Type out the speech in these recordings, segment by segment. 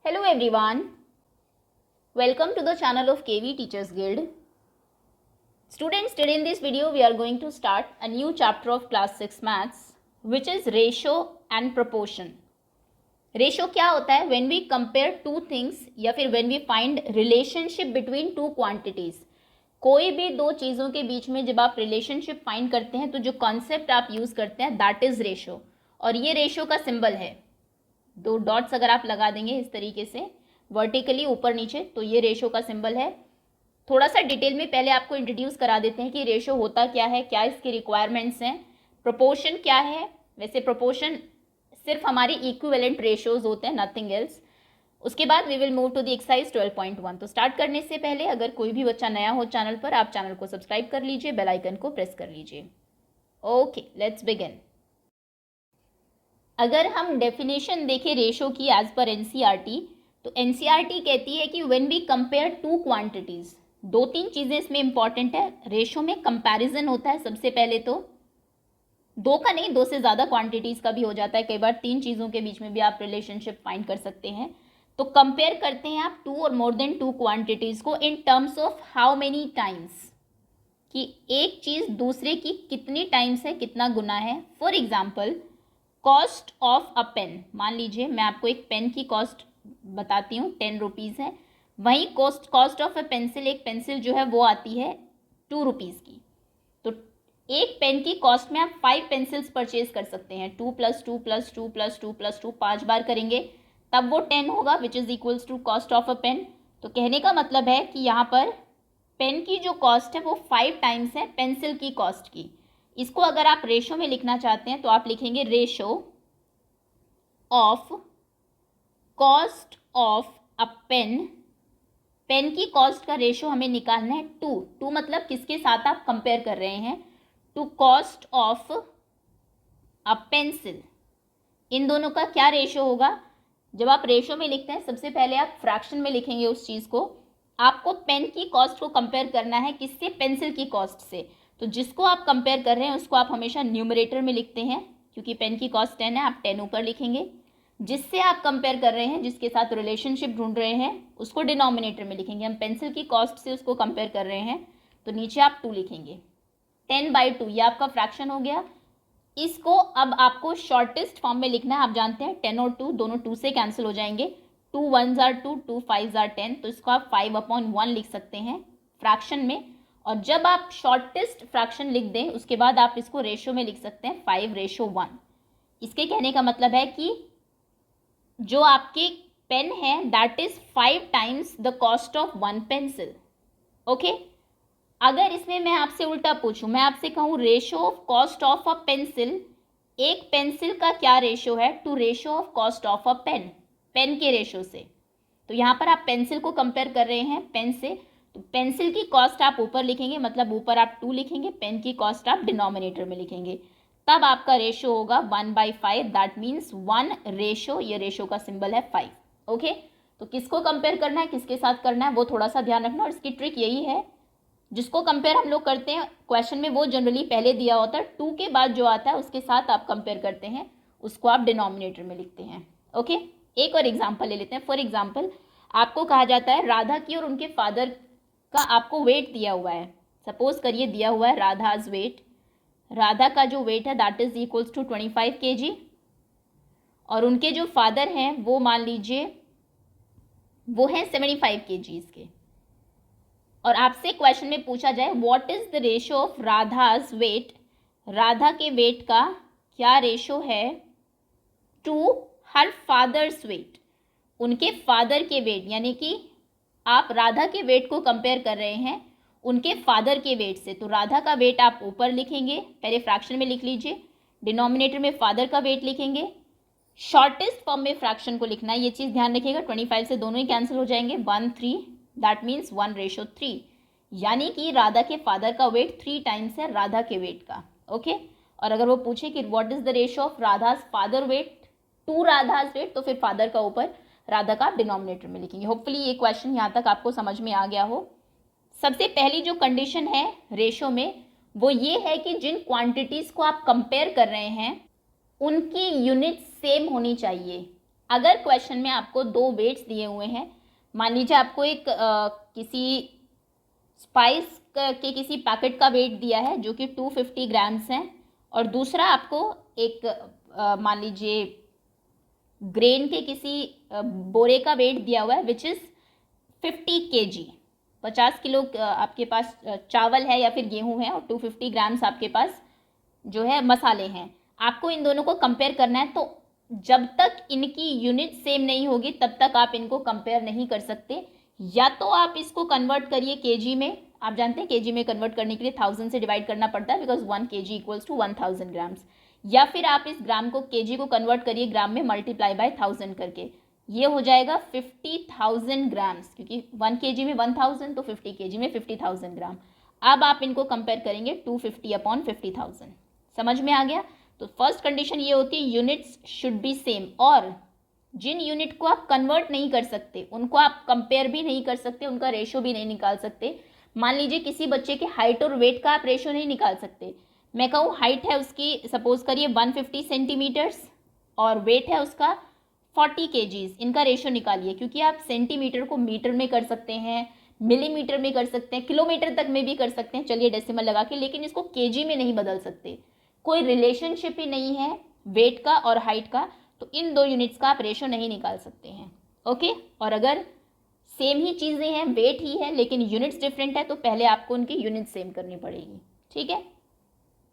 Hello everyone, welcome to the channel of KV Teachers Guild. Students, today in this video we are going to start a new chapter of class 6 maths which is ratio and proportion. Ratio क्या होता है? When we compare two things या फिर when we find relationship between two quantities. कोई भी दो चीज़ों के बीच में जब आप रिलेशनशिप फाइंड करते हैं तो जो कॉन्सेप्ट आप यूज़ करते हैं दैट इज़ रेशो, और ये रेशो का सिंबल है। दो डॉट्स अगर आप लगा देंगे इस तरीके से वर्टिकली ऊपर नीचे तो ये रेशो का सिंबल है। थोड़ा सा डिटेल में पहले आपको इंट्रोड्यूस करा देते हैं कि रेशो होता क्या है, क्या इसके रिक्वायरमेंट्स हैं, प्रोपोर्शन क्या है। वैसे प्रोपोर्शन सिर्फ हमारी इक्विवेलेंट रेशोज होते हैं, नथिंग एल्स। उसके बाद we will move to the exercise 12.1। तो स्टार्ट करने से पहले अगर कोई भी बच्चा नया हो चैनल पर, आप चैनल को सब्सक्राइब कर लीजिए, बेल आइकन को प्रेस कर लीजिए। Okay, let's begin. अगर हम डेफिनेशन देखें रेशो की एज पर एनसीईआरटी, तो एनसीईआरटी कहती है कि when we compare two quantities, दो तीन चीज़ें इसमें इंपॉर्टेंट है। रेशो में कंपैरिजन होता है सबसे पहले, तो दो का नहीं, दो से ज़्यादा क्वांटिटीज़ का भी हो जाता है। कई बार तीन चीज़ों के बीच में भी आप रिलेशनशिप फाइंड कर सकते हैं। तो कंपेयर करते हैं आप टू और मोर देन टू क्वांटिटीज़ को in terms of how many times, कि एक चीज़ दूसरे की कितनी टाइम्स है, कितना गुना है। For example cost of a pen, मान लीजिए मैं आपको एक पेन की कॉस्ट बताती हूँ, 10 रुपीज़ है। वहीं कॉस्ट ऑफ अ पेंसिल, एक पेंसिल जो है वो आती है 2 रुपीज़ की। तो एक पेन की कॉस्ट में आप 5 पेंसिल्स परचेज कर सकते हैं। 2 + 2 + 2 + 2 + 2 5 बार करेंगे तब वो 10 होगा, which is equals to cost of a pen. तो कहने का मतलब है कि यहाँ पर पेन की जो कॉस्ट है वो 5 टाइम्स है पेंसिल की कॉस्ट की। इसको अगर आप रेशो में लिखना चाहते हैं तो आप लिखेंगे ratio of cost of a pen. Pen की कॉस्ट का रेशो हमें निकालना है टू मतलब किसके साथ आप कंपेयर कर रहे हैं, to cost of a pencil. इन दोनों का क्या रेशो होगा? जब आप रेशो में लिखते हैं सबसे पहले आप फ्रैक्शन में लिखेंगे उस चीज़ को। आपको पेन की कॉस्ट को कंपेयर करना है किससे? पेंसिल की कॉस्ट से। तो जिसको आप कंपेयर कर रहे हैं उसको आप हमेशा न्यूमरेटर में लिखते हैं, क्योंकि पेन की कॉस्ट 10 है, आप 10 ऊपर लिखेंगे। जिससे आप कंपेयर कर रहे हैं, जिसके साथ रिलेशनशिप ढूंढ रहे हैं, उसको डिनोमिनेटर में लिखेंगे। हम पेंसिल की कॉस्ट से उसको कंपेयर कर रहे हैं तो नीचे आप 2 लिखेंगे। 10/2 ये आपका फ्रैक्शन हो गया। इसको अब आपको शॉर्टेस्ट फॉर्म में लिखना है। आप जानते हैं 10 और 2 दोनों 2 से कैंसिल हो जाएंगे। 2 1s are 2, 2 5s are 10, तो इसको आप 5/1 लिख सकते हैं फ्रैक्शन में। और जब आप शॉर्टेस्ट फ्रैक्शन लिख दें उसके बाद आप इसको रेशो में लिख सकते हैं 5:1। इसके कहने का मतलब है कि जो आपके पेन है that is 5 times the cost of 1 pencil. Okay, अगर इसमें मैं आपसे उल्टा पूछूं, मैं आपसे कहूं ratio of cost of a pencil, एक पेंसिल का क्या रेशो है to ratio of cost of a pen, pen के रेशो से। तो यहाँ पर आप पेंसिल को कंपेयर कर रहे हैं पेन से, तो पेंसिल की कॉस्ट आप ऊपर लिखेंगे, मतलब ऊपर आप 2 लिखेंगे, पेन की कॉस्ट आप डिनोमिनेटर में लिखेंगे। तब आपका रेशो होगा 1/5, दैट मीन्स 1 रेशो, ये रेशो का सिंबल है 5। ओके, तो किसको कंपेयर करना है, किसके साथ करना है, वो थोड़ा सा ध्यान रखना। और इसकी ट्रिक यही है, जिसको कंपेयर हम लोग करते हैं क्वेश्चन में वो जनरली पहले दिया होता है, 2 के बाद जो आता है उसके साथ आप कंपेयर करते हैं, उसको आप डिनोमिनेटर में लिखते हैं। ओके, एक और एग्जांपल ले लेते हैं। फॉर एग्जांपल आपको कहा जाता है राधा की और उनके फादर का आपको वेट दिया हुआ है। सपोज करिए दिया हुआ है राधाज वेट, राधा का जो वेट है that is equals to 25 kg, और उनके जो फादर हैं वो मान लीजिए वो हैं 75 kg के। और आपसे क्वेश्चन में पूछा जाए what is the ratio of Radha's weight, Radha के वेट का क्या रेशो है टू हर फादर्स वेट, उनके फादर के वेट, यानी कि आप राधा के वेट को कंपेयर कर रहे हैं उनके फादर के वेट से। तो राधा का वेट आप ऊपर लिखेंगे, पहले फ्रैक्शन में लिख लीजिए, डिनोमिनेटर में फादर का वेट लिखेंगे, शॉर्टेस्ट फॉर्म में फ्रैक्शन को लिखना है, ये चीज़ ध्यान रखिएगा। 25 से दोनों ही कैंसिल हो जाएंगे, 1 3, दैट मीन्स 1:3, यानी कि राधा के फादर का वेट 3 टाइम्स है राधा के वेट का। ओके, और अगर वो पूछे कि what is the ratio of Radha's father weight to Radha's weight, तो फिर फादर का ऊपर, राधा का आप डिनोमिनेटर में लिखेंगे। होपफुली ये क्वेश्चन यहाँ तक आपको समझ में आ गया हो। सबसे पहली जो कंडीशन है रेशो में वो ये है कि जिन क्वांटिटीज़ को आप कंपेयर कर रहे हैं उनकी यूनिट सेम होनी चाहिए। अगर क्वेश्चन में आपको 2 वेट्स दिए हुए हैं, मान लीजिए आपको एक किसी स्पाइस के किसी पैकेट का वेट दिया है जो कि 250 ग्राम्स हैं, और दूसरा आपको एक मान लीजिए ग्रेन के किसी बोरे का वेट दिया हुआ है विच इज़ 50 kg, 50 किलो आपके पास चावल है या फिर गेहूं है, और 250 ग्राम्स आपके पास जो है मसाले हैं। आपको इन दोनों को कंपेयर करना है, तो जब तक इनकी यूनिट सेम नहीं होगी तब तक आप इनको कंपेयर नहीं कर सकते। या तो आप इसको कन्वर्ट करिए केजी में, आप जानते हैं केजी में कन्वर्ट करने के लिए 1000 से डिवाइड करना पड़ता है, because 1 kg equals to 1000 grams. या फिर आप इस ग्राम को केजी को कन्वर्ट करिए ग्राम में, मल्टीप्लाई बाय 1000 करके, ये हो जाएगा 50,000 ग्राम्स, क्योंकि 1 kg में 1000 तो 50 kg में 50,000 ग्राम। अब आप इनको कंपेयर करेंगे 250 अपॉन 50,000। समझ में आ गया? तो फर्स्ट कंडीशन ये होती है यूनिट्स शुड बी सेम, और जिन यूनिट को आप कन्वर्ट नहीं कर सकते उनको आप कंपेयर भी नहीं कर सकते, उनका रेशो भी नहीं निकाल सकते। मान लीजिए किसी बच्चे के हाइट और वेट का आप रेशो नहीं निकाल सकते। मैं कहूँ हाइट है उसकी, सपोज करिए 150 सेंटीमीटर्स, और वेट है उसका 40 kgs, इनका रेशो निकालिए, क्योंकि आप सेंटीमीटर को मीटर में कर सकते हैं, मिलीमीटर में कर सकते हैं, किलोमीटर तक में भी कर सकते हैं, चलिए डेसिमल लगा के, लेकिन इसको केजी में नहीं बदल सकते। कोई रिलेशनशिप ही नहीं है वेट का और हाइट का, तो इन 2 यूनिट्स का आप रेशो नहीं निकाल सकते हैं। ओके, और अगर सेम ही चीज़ें हैं, वेट ही है लेकिन यूनिट्स डिफरेंट है, तो पहले आपको उनकी यूनिट सेम करनी पड़ेगी। ठीक है,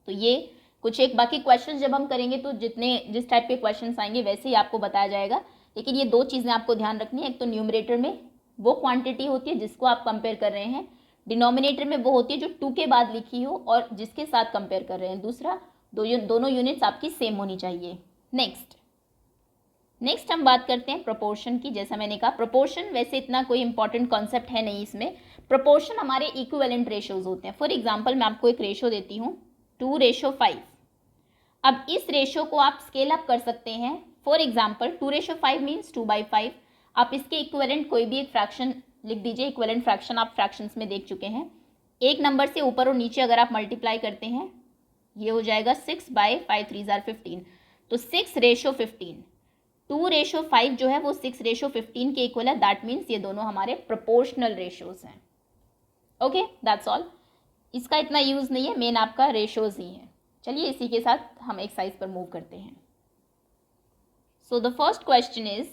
तो ये कुछ एक बाकी क्वेश्चन जब हम करेंगे तो जिस टाइप के क्वेश्चन आएंगे वैसे ही आपको बताया जाएगा। लेकिन ये 2 चीज़ें आपको ध्यान रखनी है, एक तो न्यूमरेटर में वो क्वांटिटी होती है जिसको आप कंपेयर कर रहे हैं, डिनोमिनेटर में वो होती है जो 2 के बाद लिखी हो और जिसके साथ कंपेयर कर रहे हैं। दूसरा, दोनों यूनिट्स आपकी सेम होनी चाहिए। नेक्स्ट हम बात करते हैं प्रोपोर्शन की। जैसा मैंने कहा, प्रोपोर्शन वैसे इतना कोई इंपॉर्टेंट कॉन्सेप्ट है नहीं इसमें। प्रोपोर्शन हमारे इक्विवेलेंट रेशोज होते हैं। फॉर एग्जांपल मैं आपको एक रेशो देती हूँ 2:5। अब इस रेशो को आप स्केल अप कर सकते हैं। For example 2:5 means 2/5। आप इसके इक्विवेलेंट कोई भी एक फ्रैक्शन लिख दीजिए। इक्विवेलेंट फ्रैक्शन आप फ्रैक्शंस में देख चुके हैं। एक नंबर से ऊपर और नीचे अगर आप मल्टीप्लाई करते हैं, ये हो जाएगा 6/5 3 are 15, तो 6:15। 2:5 जो है वो 6:15 के इक्वल है। दैट मीन्स ये दोनों हमारे प्रोपोर्शनल रेशोज हैं। Okay, that's all. इसका इतना यूज नहीं है, मेन आपका रेशोज ही है। चलिए इसी के साथ हम एक्सरसाइज पर मूव करते हैं। So the first question is,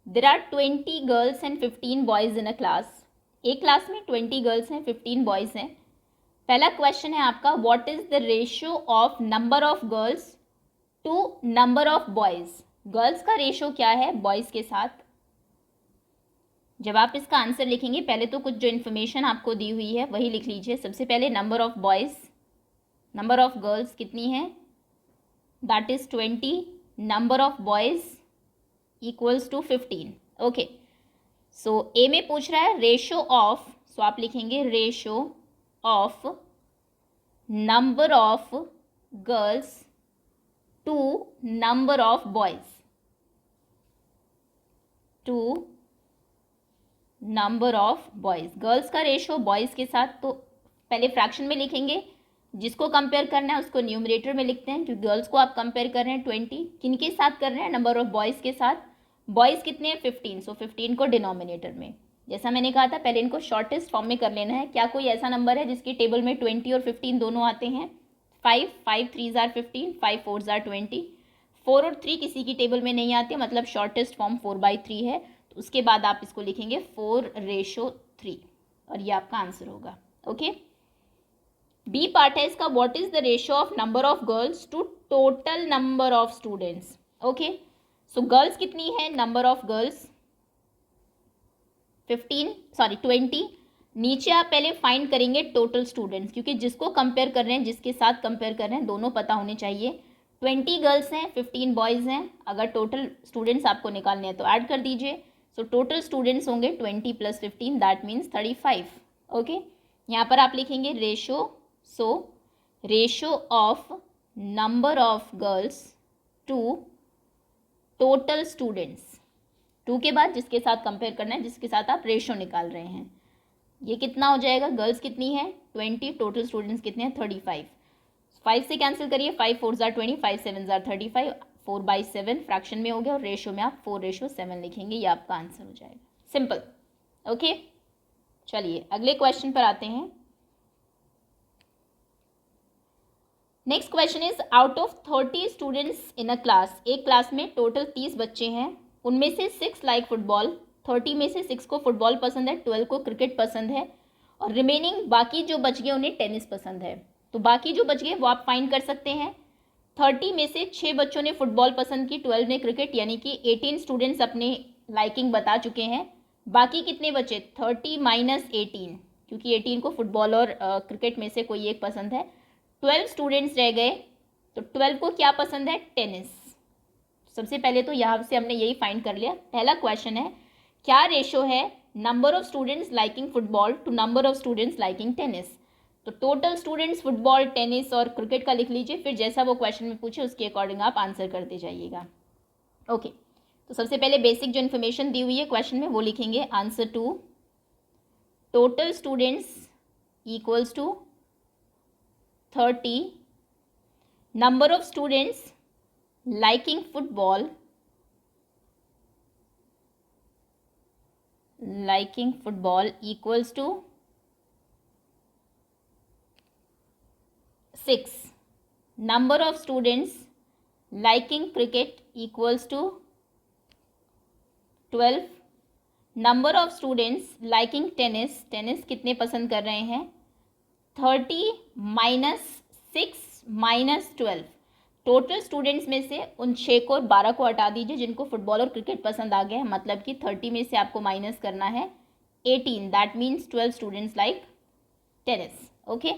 there are 20 girls and 15 boys in a class. एक क्लास में 20 गर्ल्स हैं, 15 बॉयज हैं। पहला क्वेश्चन है आपका, what is the ratio of number of girls to number of boys. Girls का रेशो क्या है बॉयज के साथ। जब आप इसका आंसर लिखेंगे, पहले तो कुछ जो इन्फॉर्मेशन आपको दी हुई है वही लिख लीजिए। सबसे पहले number of boys, number of girls कितनी है, that is 20, number of boys equals to 15। Okay, so A में पूछ रहा है रेशो ऑफ, सो आप लिखेंगे ratio of number of girls to number of boys, to number of boys. Girls का ratio boys के साथ, तो पहले फ्रैक्शन में लिखेंगे, जिसको कंपेयर करना है उसको न्यूमरेटर में लिखते हैं, क्योंकि गर्ल्स को आप कंपेयर कर रहे हैं 20, किनके साथ कर रहे हैं, नंबर ऑफ बॉयज के साथ। बॉयज कितने हैं 15, सो 15 को डिनोमिनेटर में। जैसा मैंने कहा था पहले इनको शॉर्टेस्ट फॉर्म में कर लेना है। क्या कोई ऐसा नंबर है जिसकी टेबल में 20 और 15 दोनों आते हैं? 5 3 are 15, 5 4 are 20। 4 और 3 किसी की टेबल में नहीं आते, मतलब शॉर्टेस्ट फॉर्म 4/3 है। तो उसके बाद आप इसको लिखेंगे 4:3 और ये आपका आंसर होगा। ओके, बी पार्ट है इसका, what is the ratio of number of girls to total number of students. Okay, so girls कितनी है, नंबर ऑफ गर्ल्स 20। नीचे आप पहले फाइंड करेंगे टोटल स्टूडेंट्स, क्योंकि जिसको कंपेयर कर रहे हैं, जिसके साथ कंपेयर कर रहे हैं, दोनों पता होने चाहिए। 20 गर्ल्स हैं, 15 बॉयज़ हैं। अगर टोटल स्टूडेंट्स आपको निकालने हैं तो ऐड कर दीजिए। सो टोटल स्टूडेंट्स होंगे 20 + 15, दैट मीन्स 35। ओके, यहाँ पर आप लिखेंगे ratio, so ratio of number of girls to total students. 2 के बाद जिसके साथ कंपेयर करना है, जिसके साथ आप रेशो निकाल रहे हैं, ये कितना हो जाएगा, गर्ल्स कितनी है 20, टोटल स्टूडेंट्स कितने हैं 35। 5 से कैंसिल करिए, 5 4 are 20, 5 7 are 35। 4/7 फ्रैक्शन में हो गया, और रेशो में आप 4:7 लिखेंगे, ये आपका आंसर हो जाएगा। सिंपल। ओके, चलिए अगले क्वेश्चन पर आते हैं। Next question is, out of 30 students in a class, एक क्लास में टोटल 30 बच्चे हैं, उनमें से 6 लाइक फुटबॉल, 30 में से 6 को फुटबॉल पसंद है, 12 को क्रिकेट पसंद है, और रिमेनिंग बाकी जो बच गए उन्हें टेनिस पसंद है। तो बाकी जो बच गए वो आप फाइंड कर सकते हैं। 30 में से 6 बच्चों ने फुटबॉल पसंद की, 12 ने क्रिकेट, यानी कि 18 स्टूडेंट्स अपने लाइकिंग बता चुके हैं। बाकी कितने बचे? 30 - 18, क्योंकि 18 को फुटबॉल और क्रिकेट में से कोई एक पसंद है। 12 स्टूडेंट्स रह गए, तो 12 को क्या पसंद है? टेनिस। सबसे पहले तो यहाँ से हमने यही फाइंड कर लिया। पहला क्वेश्चन है, क्या रेशो है number of students liking football to number of students liking tennis? तो टोटल स्टूडेंट्स फुटबॉल, टेनिस और क्रिकेट का लिख लीजिए, फिर जैसा वो क्वेश्चन में पूछे उसके अकॉर्डिंग आप आंसर करते जाइएगा। ओके, तो सबसे पहले बेसिक जो इन्फॉर्मेशन दी हुई है क्वेश्चन में वो लिखेंगे। Answer to total students equals to 30, number of students liking football equals to 6, number of students liking cricket equals to 12, number of students liking tennis कितने पसंद कर रहे हैं? 30 - 6 - 12, टोटल स्टूडेंट्स में से उन 6 को और 12 को हटा दीजिए जिनको फुटबॉल और क्रिकेट पसंद आ गया है, मतलब कि 30 में से आपको माइनस करना है 18, that means 12 students like tennis. Okay,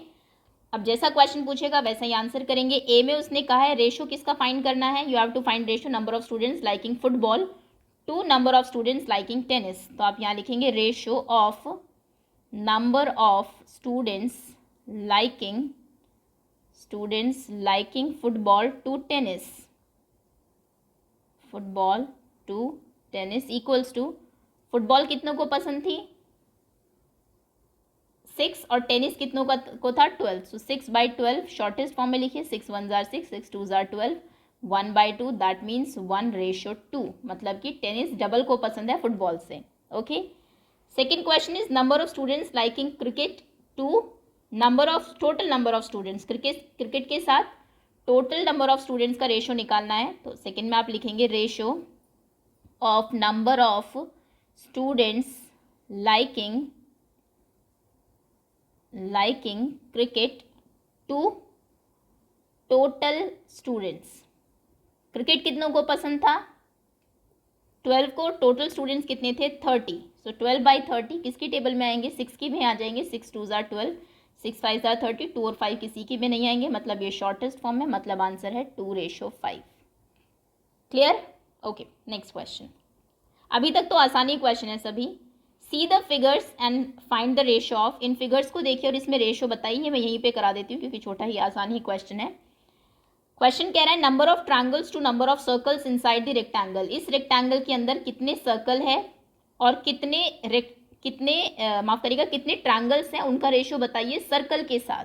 अब जैसा क्वेश्चन पूछेगा वैसा ही आंसर करेंगे। ए में उसने कहा है रेशो किसका फाइंड करना है? You have to find ratio number of students liking football to number of students liking tennis. तो आप यहाँ लिखेंगे ratio of number of students liking football to tennis equals to, football कितनों को पसंद थी? 6, और टेनिस कितनों को था? 12। सो 6/12 शॉर्टेस्ट फॉर्म में लिखिए, 6 1 जार 6, 6 2 जार 12, 1/2, दैट मीन्स 1:2, मतलब कि टेनिस डबल को पसंद है फुटबॉल से। Okay, second question is number of students liking cricket to total number of students, cricket के साथ टोटल नंबर ऑफ स्टूडेंट्स का रेशो निकालना है। तो सेकेंड में आप लिखेंगे ratio of number of students liking cricket to total students. Cricket कितनों को पसंद था? 12 को। टोटल स्टूडेंट्स कितने थे? 30। सो 12/30 किसकी टेबल में आएंगे? 6 की भी आ जाएंगे। 6 2 जार 12, 6 5 जार 30, 2 और 5 किसी की भी नहीं आएंगे, मतलब ये शॉर्टेस्ट फॉर्म में, मतलब आंसर है 2:5। क्लियर? Okay, next question. अभी तक तो आसानी क्वेश्चन है सभी। See the figures and find the ratio of, in figures को देखिए और इसमें रेशो बताइए। मैं यहीं पे करा देती हूँ क्योंकि छोटा ही आसान ही क्वेश्चन है। क्वेश्चन कह रहा है number of triangles to number of circles inside the rectangle, इस रेक्टेंगल के अंदर कितने सर्कल है और कितने ट्रायंगल्स हैं, उनका रेशो बताइए सर्कल के साथ।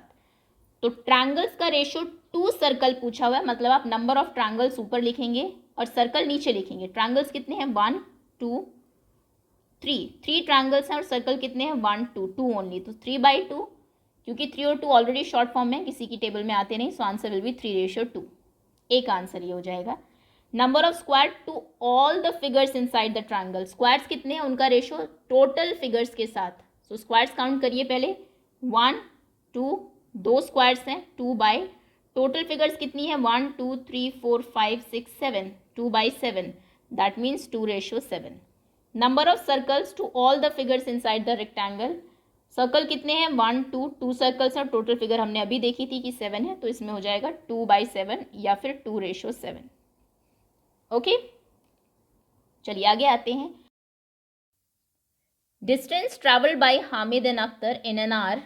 तो ट्रायंगल्स का रेशो 2 सर्कल पूछा हुआ है, मतलब आप नंबर ऑफ ट्रायंगल्स ऊपर लिखेंगे और सर्कल नीचे लिखेंगे। ट्रायंगल्स कितने हैं? 1 2 3 ट्रायंगल्स हैं और सर्कल कितने हैं? 1 2 2 ओनली। तो 3/2, क्योंकि 3 और 2 ऑलरेडी शॉर्ट फॉर्म में किसी की टेबल में आते नहीं, सो आंसर विल बी 3:2। एक आंसर ये हो जाएगा। Number of square to all the figures inside the triangle, squares कितने हैं उनका रेशो टोटल फिगर्स के साथ। सो स्क्वायर्स काउंट करिए पहले, 1 2, 2 स्क्वायर्स हैं, 2 बाय, टोटल फिगर्स कितनी है? 1 2 3 4 5 6 7, 2/7, that means 2:7। Number of circles to all the figures inside the rectangle, circle कितने हैं? 1 2, 2 सर्कल्स हैं, टोटल फिगर हमने अभी देखी थी कि 7 है, तो इसमें हो जाएगा 2/7 या फिर 2:7। ओके, चलिए आगे आते हैं। Distance travelled by Hamid and Akhtar in an hour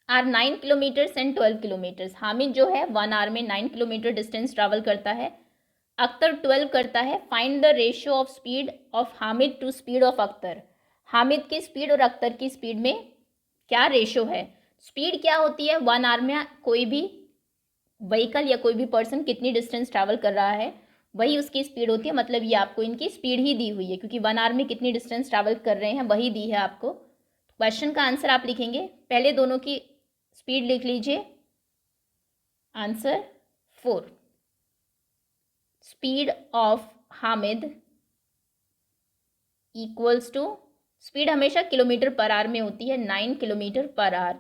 are 9 kilometres and 12 kilometres. Hamid जो है 1 आवर में 9 किलोमीटर डिस्टेंस ट्रैवल करता है, अख्तर 12 करता है। Find the ratio of speed of Hamid to speed of Akhtar, Hamid की स्पीड और अख्तर की स्पीड में क्या रेशो है? स्पीड क्या होती है? 1 आवर में कोई भी व्हीकल या कोई भी पर्सन कितनी डिस्टेंस ट्रैवल कर रहा है, वही उसकी स्पीड होती है, मतलब ये आपको इनकी स्पीड ही दी हुई है, क्योंकि 1 आवर में कितनी डिस्टेंस ट्रैवल कर रहे हैं वही दी है आपको। क्वेश्चन का आंसर आप लिखेंगे, पहले दोनों की स्पीड लिख लीजिए। Answer 4, speed of Hamid equals to, speed हमेशा किलोमीटर पर आवर में होती है, 9 किलोमीटर पर आवर,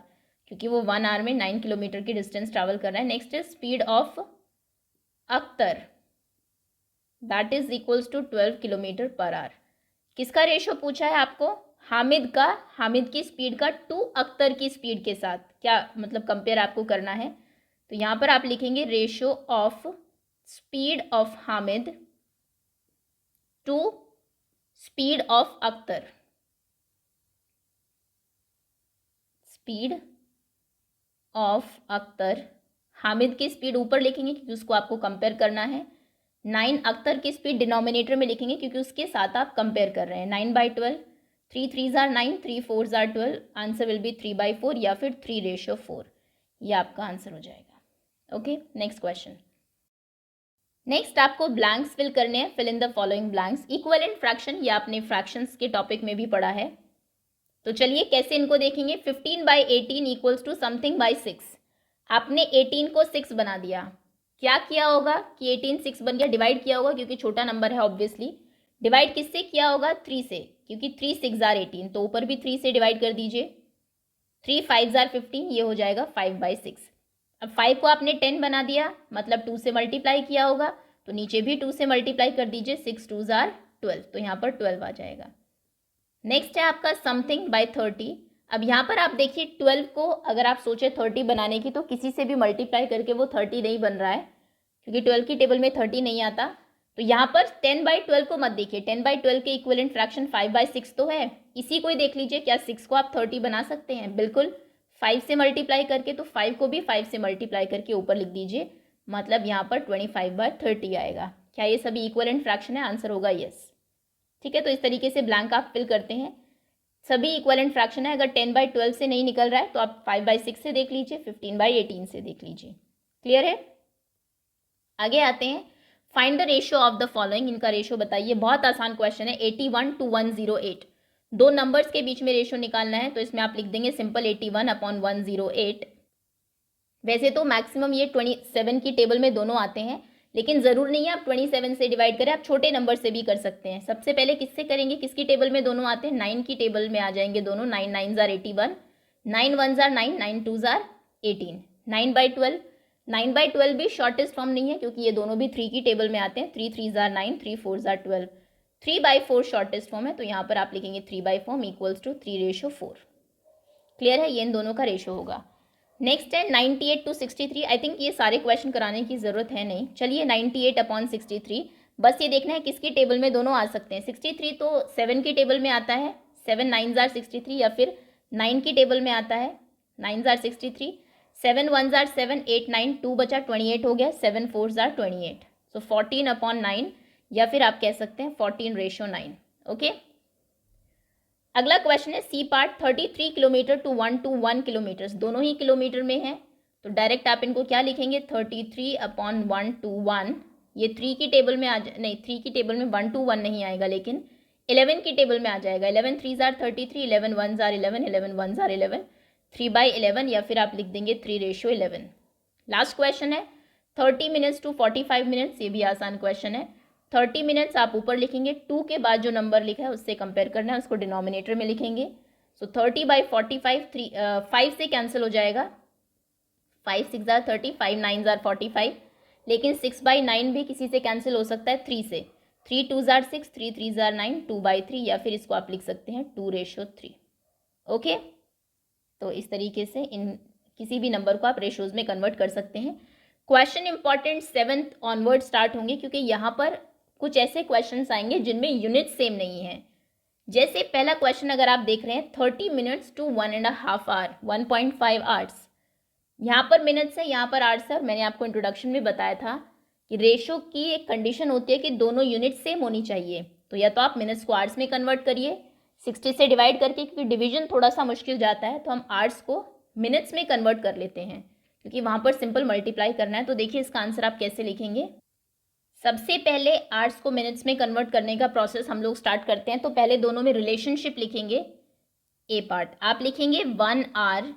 क्योंकि वो 1 आवर में 9 किलोमीटर की डिस्टेंस ट्रैवल कर रहा है। नेक्स्ट है speed of Akhtar, that is equals to 12 kilometre per hour. किसका रेशो पूछा है आपको? हामिद का, हामिद की स्पीड का टू अख्तर की स्पीड के साथ क्या मतलब कंपेयर आपको करना है। तो यहाँ पर आप लिखेंगे ratio of speed of Hamid to speed of Akhtar, speed of Akhtar. Hamid की स्पीड ऊपर लिखेंगे क्योंकि उसको आपको कंपेयर करना है। 9 अख्तर की स्पीड डिनोमिनेटर में लिखेंगे क्योंकि उसके साथ आप कंपेयर कर रहे हैं। 9/12, 3 3s are 9, 3 4s are 12, answer will be 3/4 या फिर 3:4, ये आपका आंसर हो जाएगा। Okay, next question. नेक्स्ट आपको ब्लैंक्स फिल करने हैं, fill in the following blanks. Equivalent fraction, ये आपने फ्रैक्शंस के टॉपिक में भी पढ़ा है, तो चलिए कैसे इनको देखेंगे। 15/18 इक्वल्स टू समथिंग बाई 6। आपने 18 को 6 बना दिया, क्या किया होगा कि 18 6 बन गया, डिवाइड किया होगा क्योंकि छोटा नंबर है ऑब्वियसली। डिवाइड किससे किया होगा? 3 से, क्योंकि 3 6 are 18, तो ऊपर भी 3 से डिवाइड कर दीजिए। 3 5s are 15, ये हो जाएगा 5/6। अब 5 को आपने 10 बना दिया, मतलब 2 से मल्टीप्लाई किया होगा, तो नीचे भी 2 से मल्टीप्लाई कर दीजिए। 6 2s are 12, तो यहाँ पर 12 आ जाएगा। नेक्स्ट है आपका समथिंग बाय 30। अब यहाँ पर आप देखिए 12 को अगर आप सोचे 30 बनाने की, तो किसी से भी मल्टीप्लाई करके वो 30 नहीं बन रहा है, क्योंकि 12 की टेबल में 30 नहीं आता। तो यहाँ पर 10/12 को मत देखिए, 10/12 के इक्विवेलेंट फ्रैक्शन 5/6 तो है, इसी को ही देख लीजिए। क्या 6 को आप 30 बना सकते हैं? बिल्कुल, 5 से मल्टीप्लाई करके, तो 5 को भी 5 से मल्टीप्लाई करके ऊपर लिख दीजिए, मतलब यहाँ पर 25/30 आएगा। क्या ये सभी इक्विवेलेंट फ्रैक्शन है? आंसर होगा यस। ठीक है, तो इस तरीके से ब्लैंक आप फिल करते हैं। सभी इक्विवेलेंट फ्रैक्शन है, अगर 10/12 से नहीं निकल रहा है तो आप 5/6 से देख लीजिए, 15/18 से देख लीजिए। क्लियर है? आगे आते हैं, find the ratio of the following. इनका रेशियो बताइए, बहुत आसान क्वेश्चन है। 81 to 108, दो नंबर्स के बीच में रेशियो निकालना है, तो इसमें आप लिख देंगे सिंपल 81/108। वैसे तो मैक्सिमम ये 27 की टेबल में दोनों आते हैं, लेकिन ज़रूर नहीं है आप 27 से डिवाइड करें, आप छोटे नंबर से भी कर सकते हैं। सबसे पहले किससे करेंगे? किसकी टेबल में दोनों आते हैं? 9 की टेबल में आ जाएंगे दोनों। 9 9s are 81, 9 1s are 9, 9 2s are 18। 9/12, 9/12 भी शॉर्टेस्ट फॉर्म नहीं है क्योंकि ये दोनों भी 3 की टेबल में आते हैं। 3 3s are 9, 3 4s are 12, 3/4 shortest form है, तो यहाँ पर आप लिखेंगे 3/4 इक्वल्स टू 3:4। क्लियर है? ये इन दोनों का रेशो होगा। नेक्स्ट है 98 to 63। आई थिंक ये सारे क्वेश्चन कराने की ज़रूरत है नहीं। चलिए 98/63, बस ये देखना है किसकी टेबल में दोनों आ सकते हैं। 63 तो 7 की टेबल में आता है, 7 9s are 63, या फिर 9 की टेबल में आता है, 9s are 63, 7 1s are 7, 8 9, 2 बचा 28 हो गया, 7 4s are 28, सो 14/9, या फिर आप कह सकते हैं 14:9। ओके, अगला क्वेश्चन है C part. 33 kilometre to 1 kilometre, दोनों ही किलोमीटर में है, तो डायरेक्ट आप इनको क्या लिखेंगे? 33/1 ये 3 की टेबल में नहीं, 3 की टेबल में 1 नहीं आएगा, लेकिन 11 की टेबल में आ जाएगा। 11 3s are 33, 11 1s are 11, 11 1s are 11, 3/11, या फिर आप लिख देंगे 3:11। लास्ट क्वेश्चन है 30 मिनट्स टू 45 मिनट्स, ये भी आसान क्वेश्चन है। 30 मिनट्स आप ऊपर लिखेंगे, 2 के बाद जो नंबर लिखा है उससे कंपेयर करना है, उसको डिनोमिनेटर में लिखेंगे। सो 30/45, 5 से कैंसिल हो जाएगा, 5 6s are 30, 5 9s are 45, लेकिन 6/9 भी किसी से कैंसिल हो सकता है, 3 से। 3 2s are 6, 3 3s are 9, 2/3, या फिर इसको आप लिख सकते हैं 2:3। ओके, तो इस तरीके से इन किसी भी नंबर को आप रेशोज में कन्वर्ट कर सकते हैं। Question important 7th onward start होंगे, क्योंकि यहाँ पर कुछ ऐसे क्वेश्चंस आएंगे जिनमें यूनिट सेम नहीं है। जैसे पहला क्वेश्चन अगर आप देख रहे हैं 30 मिनट्स टू 1.5 आवर, 1.5 आवर्स, यहाँ पर मिनट्स है, यहाँ पर आवर्स है। और मैंने आपको इंट्रोडक्शन में बताया था कि रेशो की एक कंडीशन होती है कि दोनों यूनिट सेम होनी चाहिए, तो या तो आप मिनट्स को आवर्स में कन्वर्ट करिए 60 से डिवाइड करके, क्योंकि डिवीजन थोड़ा सा मुश्किल जाता है, तो हम आवर्स को मिनट्स में कन्वर्ट कर लेते हैं क्योंकि वहाँ पर सिंपल मल्टीप्लाई करना है। तो देखिए इसका आंसर आप कैसे लिखेंगे। सबसे पहले आवर्स को मिनट्स में कन्वर्ट करने का प्रोसेस हम लोग स्टार्ट करते हैं। तो पहले दोनों में रिलेशनशिप लिखेंगे। ए पार्ट आप लिखेंगे 1 आवर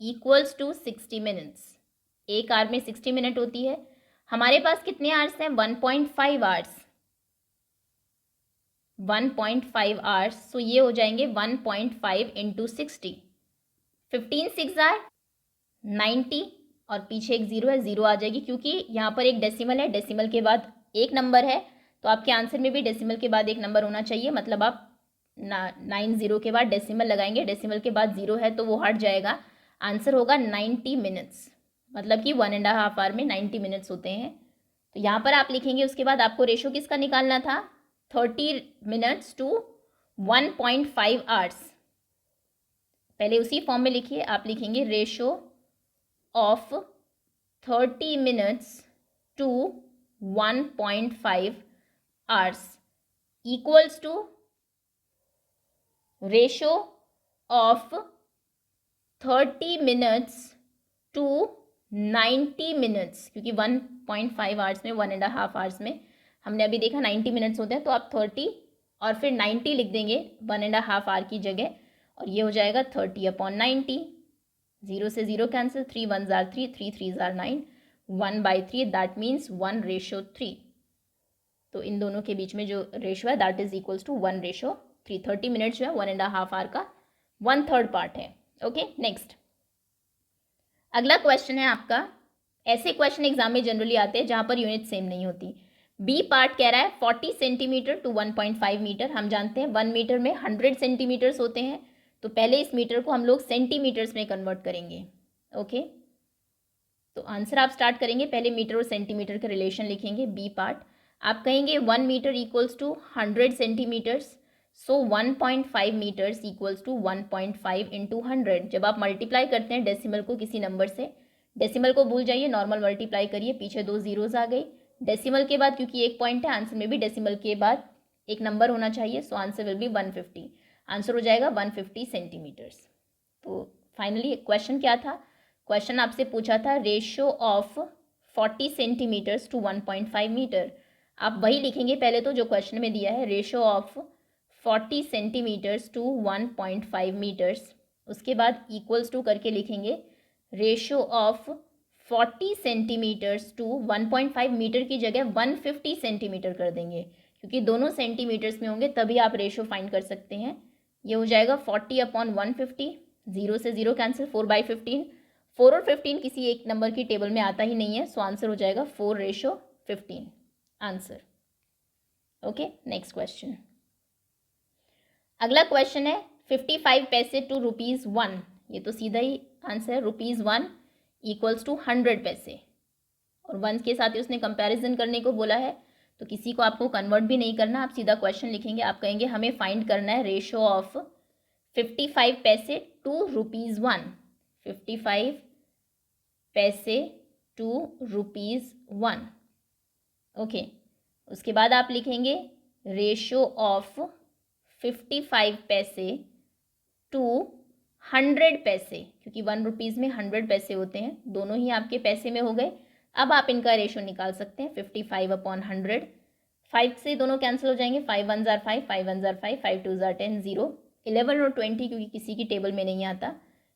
इक्वल्स टू 60 मिनट्स। एक आवर में 60 मिनट होती है। हमारे पास कितने आवर्स हैं? 1.5 आवर्स। 1.5 आवर्स, सो ये हो जाएंगे 1.5 इंटू 60। 15 6 आर 90 और पीछे एक जीरो है, जीरो आ जाएगी क्योंकि यहाँ पर एक डेसिमल है, डेसिमल के बाद एक नंबर है, तो आपके आंसर में भी डेसिमल के बाद एक नंबर होना चाहिए। मतलब आप 90 के बाद डेसिमल लगाएंगे, डेसिमल के बाद जीरो है तो वो हट जाएगा। आंसर होगा 90 मिनट्स, मतलब कि 1.5 आवर में 90 मिनट्स होते हैं। तो यहाँ पर आप लिखेंगे। उसके बाद आपको रेशो किसका निकालना था? 30 मिनट्स टू 1.5 आवर्स। पहले उसी फॉर्म में लिखिए। आप लिखेंगे ratio of 30 minutes to 1.5 hours equals to ratio of 30 minutes to 90 minutes, क्योंकि 1.5 आवर्स में 1.5 आवर्स में हमने अभी देखा 90 मिनट्स होते हैं, तो आप 30 और फिर 90 लिख देंगे 1.5 आवर की जगह, और ये हो जाएगा 30/90। 0 से 0 cancel, 3 1 jar 3, 3 3 jar 9, 1/3, that means 1:3। तो इन दोनों के बीच में जो रेशो है that is equals to 1:3। 30 minutes जो है 1.5 आवर का 1/3 पार्ट है। ओके, नेक्स्ट अगला क्वेश्चन है आपका। ऐसे क्वेश्चन एग्जाम में जनरली आते हैं जहां पर यूनिट सेम नहीं होती। बी पार्ट कह रहा है 40 सेंटीमीटर टू 1.5 मीटर। हम जानते हैं 1 मीटर में 100 सेंटीमीटर्स होते हैं, तो पहले इस मीटर को हम लोग सेंटीमीटर्स में कन्वर्ट करेंगे। ओके, तो आंसर आप स्टार्ट करेंगे। पहले मीटर और सेंटीमीटर का रिलेशन लिखेंगे। बी पार्ट आप कहेंगे 1 metre equals to 100 centimetres, so 1.5 metres equals to 1.5 into 100। जब आप मल्टीप्लाई करते हैं डेसिमल को किसी नंबर से, डेसिमल को भूल जाइए, नॉर्मल मल्टीप्लाई करिए, पीछे 2 जीरोज आ गई। डेसिमल के बाद क्योंकि एक पॉइंट है, आंसर में भी डेसिमल के बाद एक नंबर होना चाहिए, सो आंसर विल बी 150। आंसर हो जाएगा 150 सेंटीमीटर्स। तो फाइनली क्वेश्चन क्या था? क्वेश्चन आपसे पूछा था ratio of 40 centimetres to 1.5 metre. आप वही लिखेंगे पहले तो जो क्वेश्चन में दिया है, ratio of 40 centimetres to 1.5 metres. उसके बाद इक्वल्स टू करके लिखेंगे ratio of 40 centimetres to 1.5 metre की जगह 150 सेंटीमीटर कर देंगे, क्योंकि दोनों सेंटीमीटर्स में होंगे तभी आप रेशियो फाइंड कर सकते हैं। ये हो जाएगा 40/150, 0 से 0 कैंसिल, 4/15। 4 और 15 किसी एक नंबर की टेबल में आता ही नहीं है, सो आंसर हो जाएगा 4:15 आंसर। Okay, next question. अगला क्वेश्चन है 55 पैसे टू ₹1। ये तो सीधा ही आंसर है। ₹1 इक्वल्स टू 100 पैसे, और 1 के साथ ही उसने कंपैरिजन करने को बोला है, तो किसी को आपको कन्वर्ट भी नहीं करना, आप सीधा क्वेश्चन लिखेंगे। आप कहेंगे हमें फाइंड करना है रेशियो ऑफ 55 पैसे टू ₹1। 55 पैसे टू ₹1। ओके, उसके बाद आप लिखेंगे रेशियो ऑफ 55 पैसे टू 100 पैसे, क्योंकि 1 रुपीज़ में 100 पैसे होते हैं, दोनों ही आपके पैसे में हो गए। अब आप इनका रेशियो निकाल सकते हैं 55/100। 5 से दोनों कैंसिल हो जाएंगे, 5 1 जार 5, 5 1 जार 5, 5 2 जार 10, 0। 11 और 20 क्योंकि किसी की टेबल में नहीं आता,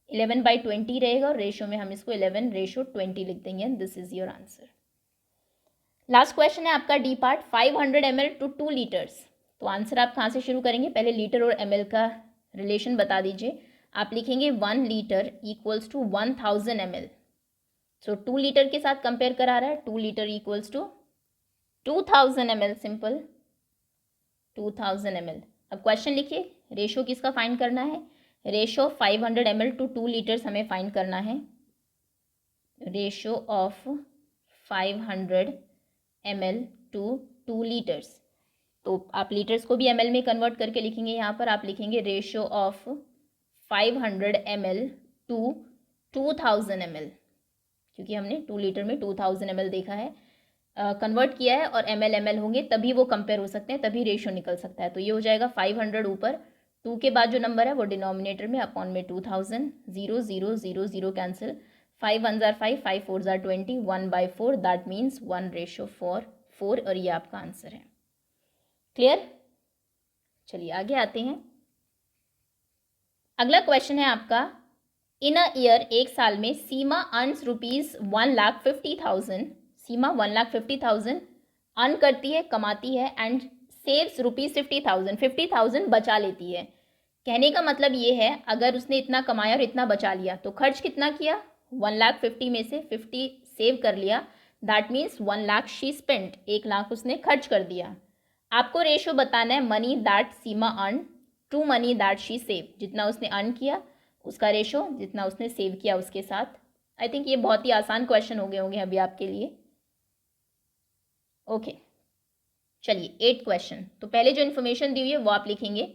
11/20 रहेगा, और रेशियो में हम इसको 11:20 लिख देंगे। This is your answer. Last question है आपका D part 500 ml to 2 litres. तो आंसर आप कहाँ से शुरू करेंगे? पहले लीटर और ml का रिलेशन बता दीजिए। आप लिखेंगे 1 litre equals to 1000 ml। So 2 litre के साथ कंपेयर करा रहा है, 2 litre equals to 2000 ml, simple 2000 ml। अब क्वेश्चन लिखिए, रेशो किसका फाइंड करना है? रेशो 500 ml टू 2 लीटर्स हमें फाइंड करना है। Ratio of 500 ml to 2 litres, तो आप लीटर्स को भी ml में कन्वर्ट करके लिखेंगे। यहाँ पर आप लिखेंगे ratio of 500 ml to 2000 ml, क्योंकि हमने 2 लीटर में 2000 ml देखा है, कन्वर्ट किया है, और ml होंगे तभी वो कंपेयर हो सकते हैं, तभी रेशो निकल सकता है। तो ये हो जाएगा 500 ऊपर, 2 के बाद जो नंबर है वो डिनोमिनेटर में, अपॉन में 2000, 0 0 0 0 cancel, 5 1 jar 5, 5 4 jar 20, 1/4, that means 1:4 4 और ये आपका आंसर है। क्लियर? चलिए आगे आते हैं। अगला क्वेश्चन है आपका, इन अ ईयर, एक साल में सीमा अर्न्स ₹1,50,000, सीमा 1,50,000 अर्न करती है, कमाती है, एंड सेव्स ₹50,000, 50,000 बचा लेती है। कहने का मतलब ये है, अगर उसने इतना कमाया और इतना बचा लिया तो खर्च कितना किया? 1,50,000 में से 50 सेव कर लिया, दैट मीन्स 1,00,000 शी स्पेंट, 1,00,000 उसने खर्च कर दिया। आपको रेशो बताना है money that Seema earn to money that she save, जितना उसने अर्न किया उसका रेशो, जितना उसने सेव किया उसके साथ। आई थिंक ये बहुत ही आसान क्वेश्चन हो गए होंगे अभी आपके लिए। ओके चलिए 8th क्वेश्चन। तो पहले जो इन्फॉर्मेशन दी हुई है वो आप लिखेंगे,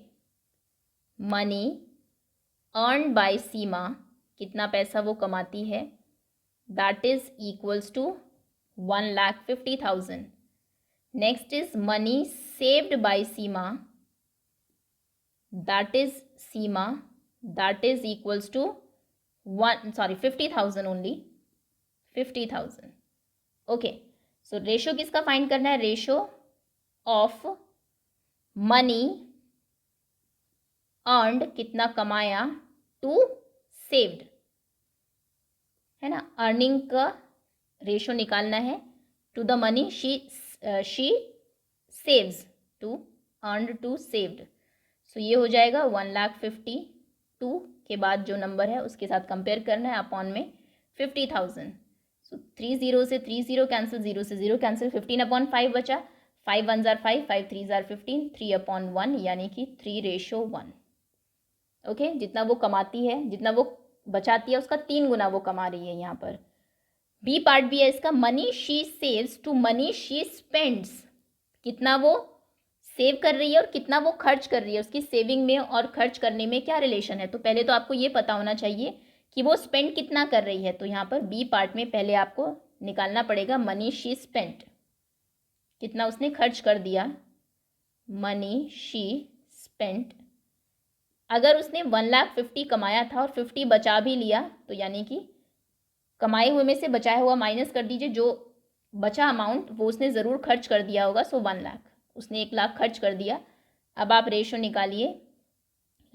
मनी अर्न बाय सीमा, कितना पैसा वो कमाती है, that is equals to 1,50,000। Next is money saved by Seema, that is Seema, that is equals to 50,000 only, 50,000। Okay so ratio किसका फाइंड करना है? रेशो ऑफ मनी अर्नड, कितना कमाया, टू सेव्ड, है ना, अर्निंग का रेशो निकालना है, to the money she saves, to earned to saved. So ये हो जाएगा 1,52,000 के बाद जो नंबर है उसके साथ कंपेयर करना है, अपॉन में 50,000। सो 3 0 से 3 0 कैंसिल, 0 से 0 कैंसिल, 15/5 बचा, 5 1 जार 5, 5 3 जार 15, 3/1 यानी कि 3:1। ओके जितना वो कमाती है, जितना वो बचाती है उसका 3 गुना वो कमा रही है यहाँ पर। बी पार्ट भी है इसका, money she saves to money she spends, कितना वो सेव कर रही है और कितना वो खर्च कर रही है, उसकी सेविंग में और खर्च करने में क्या रिलेशन है। तो पहले तो आपको ये पता होना चाहिए कि वो स्पेंड कितना कर रही है। तो यहाँ पर बी पार्ट में पहले आपको निकालना पड़ेगा मनी शी स्पेंट, कितना उसने खर्च कर दिया, मनी शी स्पेंट। अगर उसने 1,50,000 कमाया था और 50 बचा भी लिया तो यानी कि कमाए हुए में से बचाया हुआ माइनस कर दीजिए, जो बचा अमाउंट वो उसने ज़रूर खर्च कर दिया होगा। सो 1,00,000, उसने 1,00,000 खर्च कर दिया। अब आप रेशो निकालिए,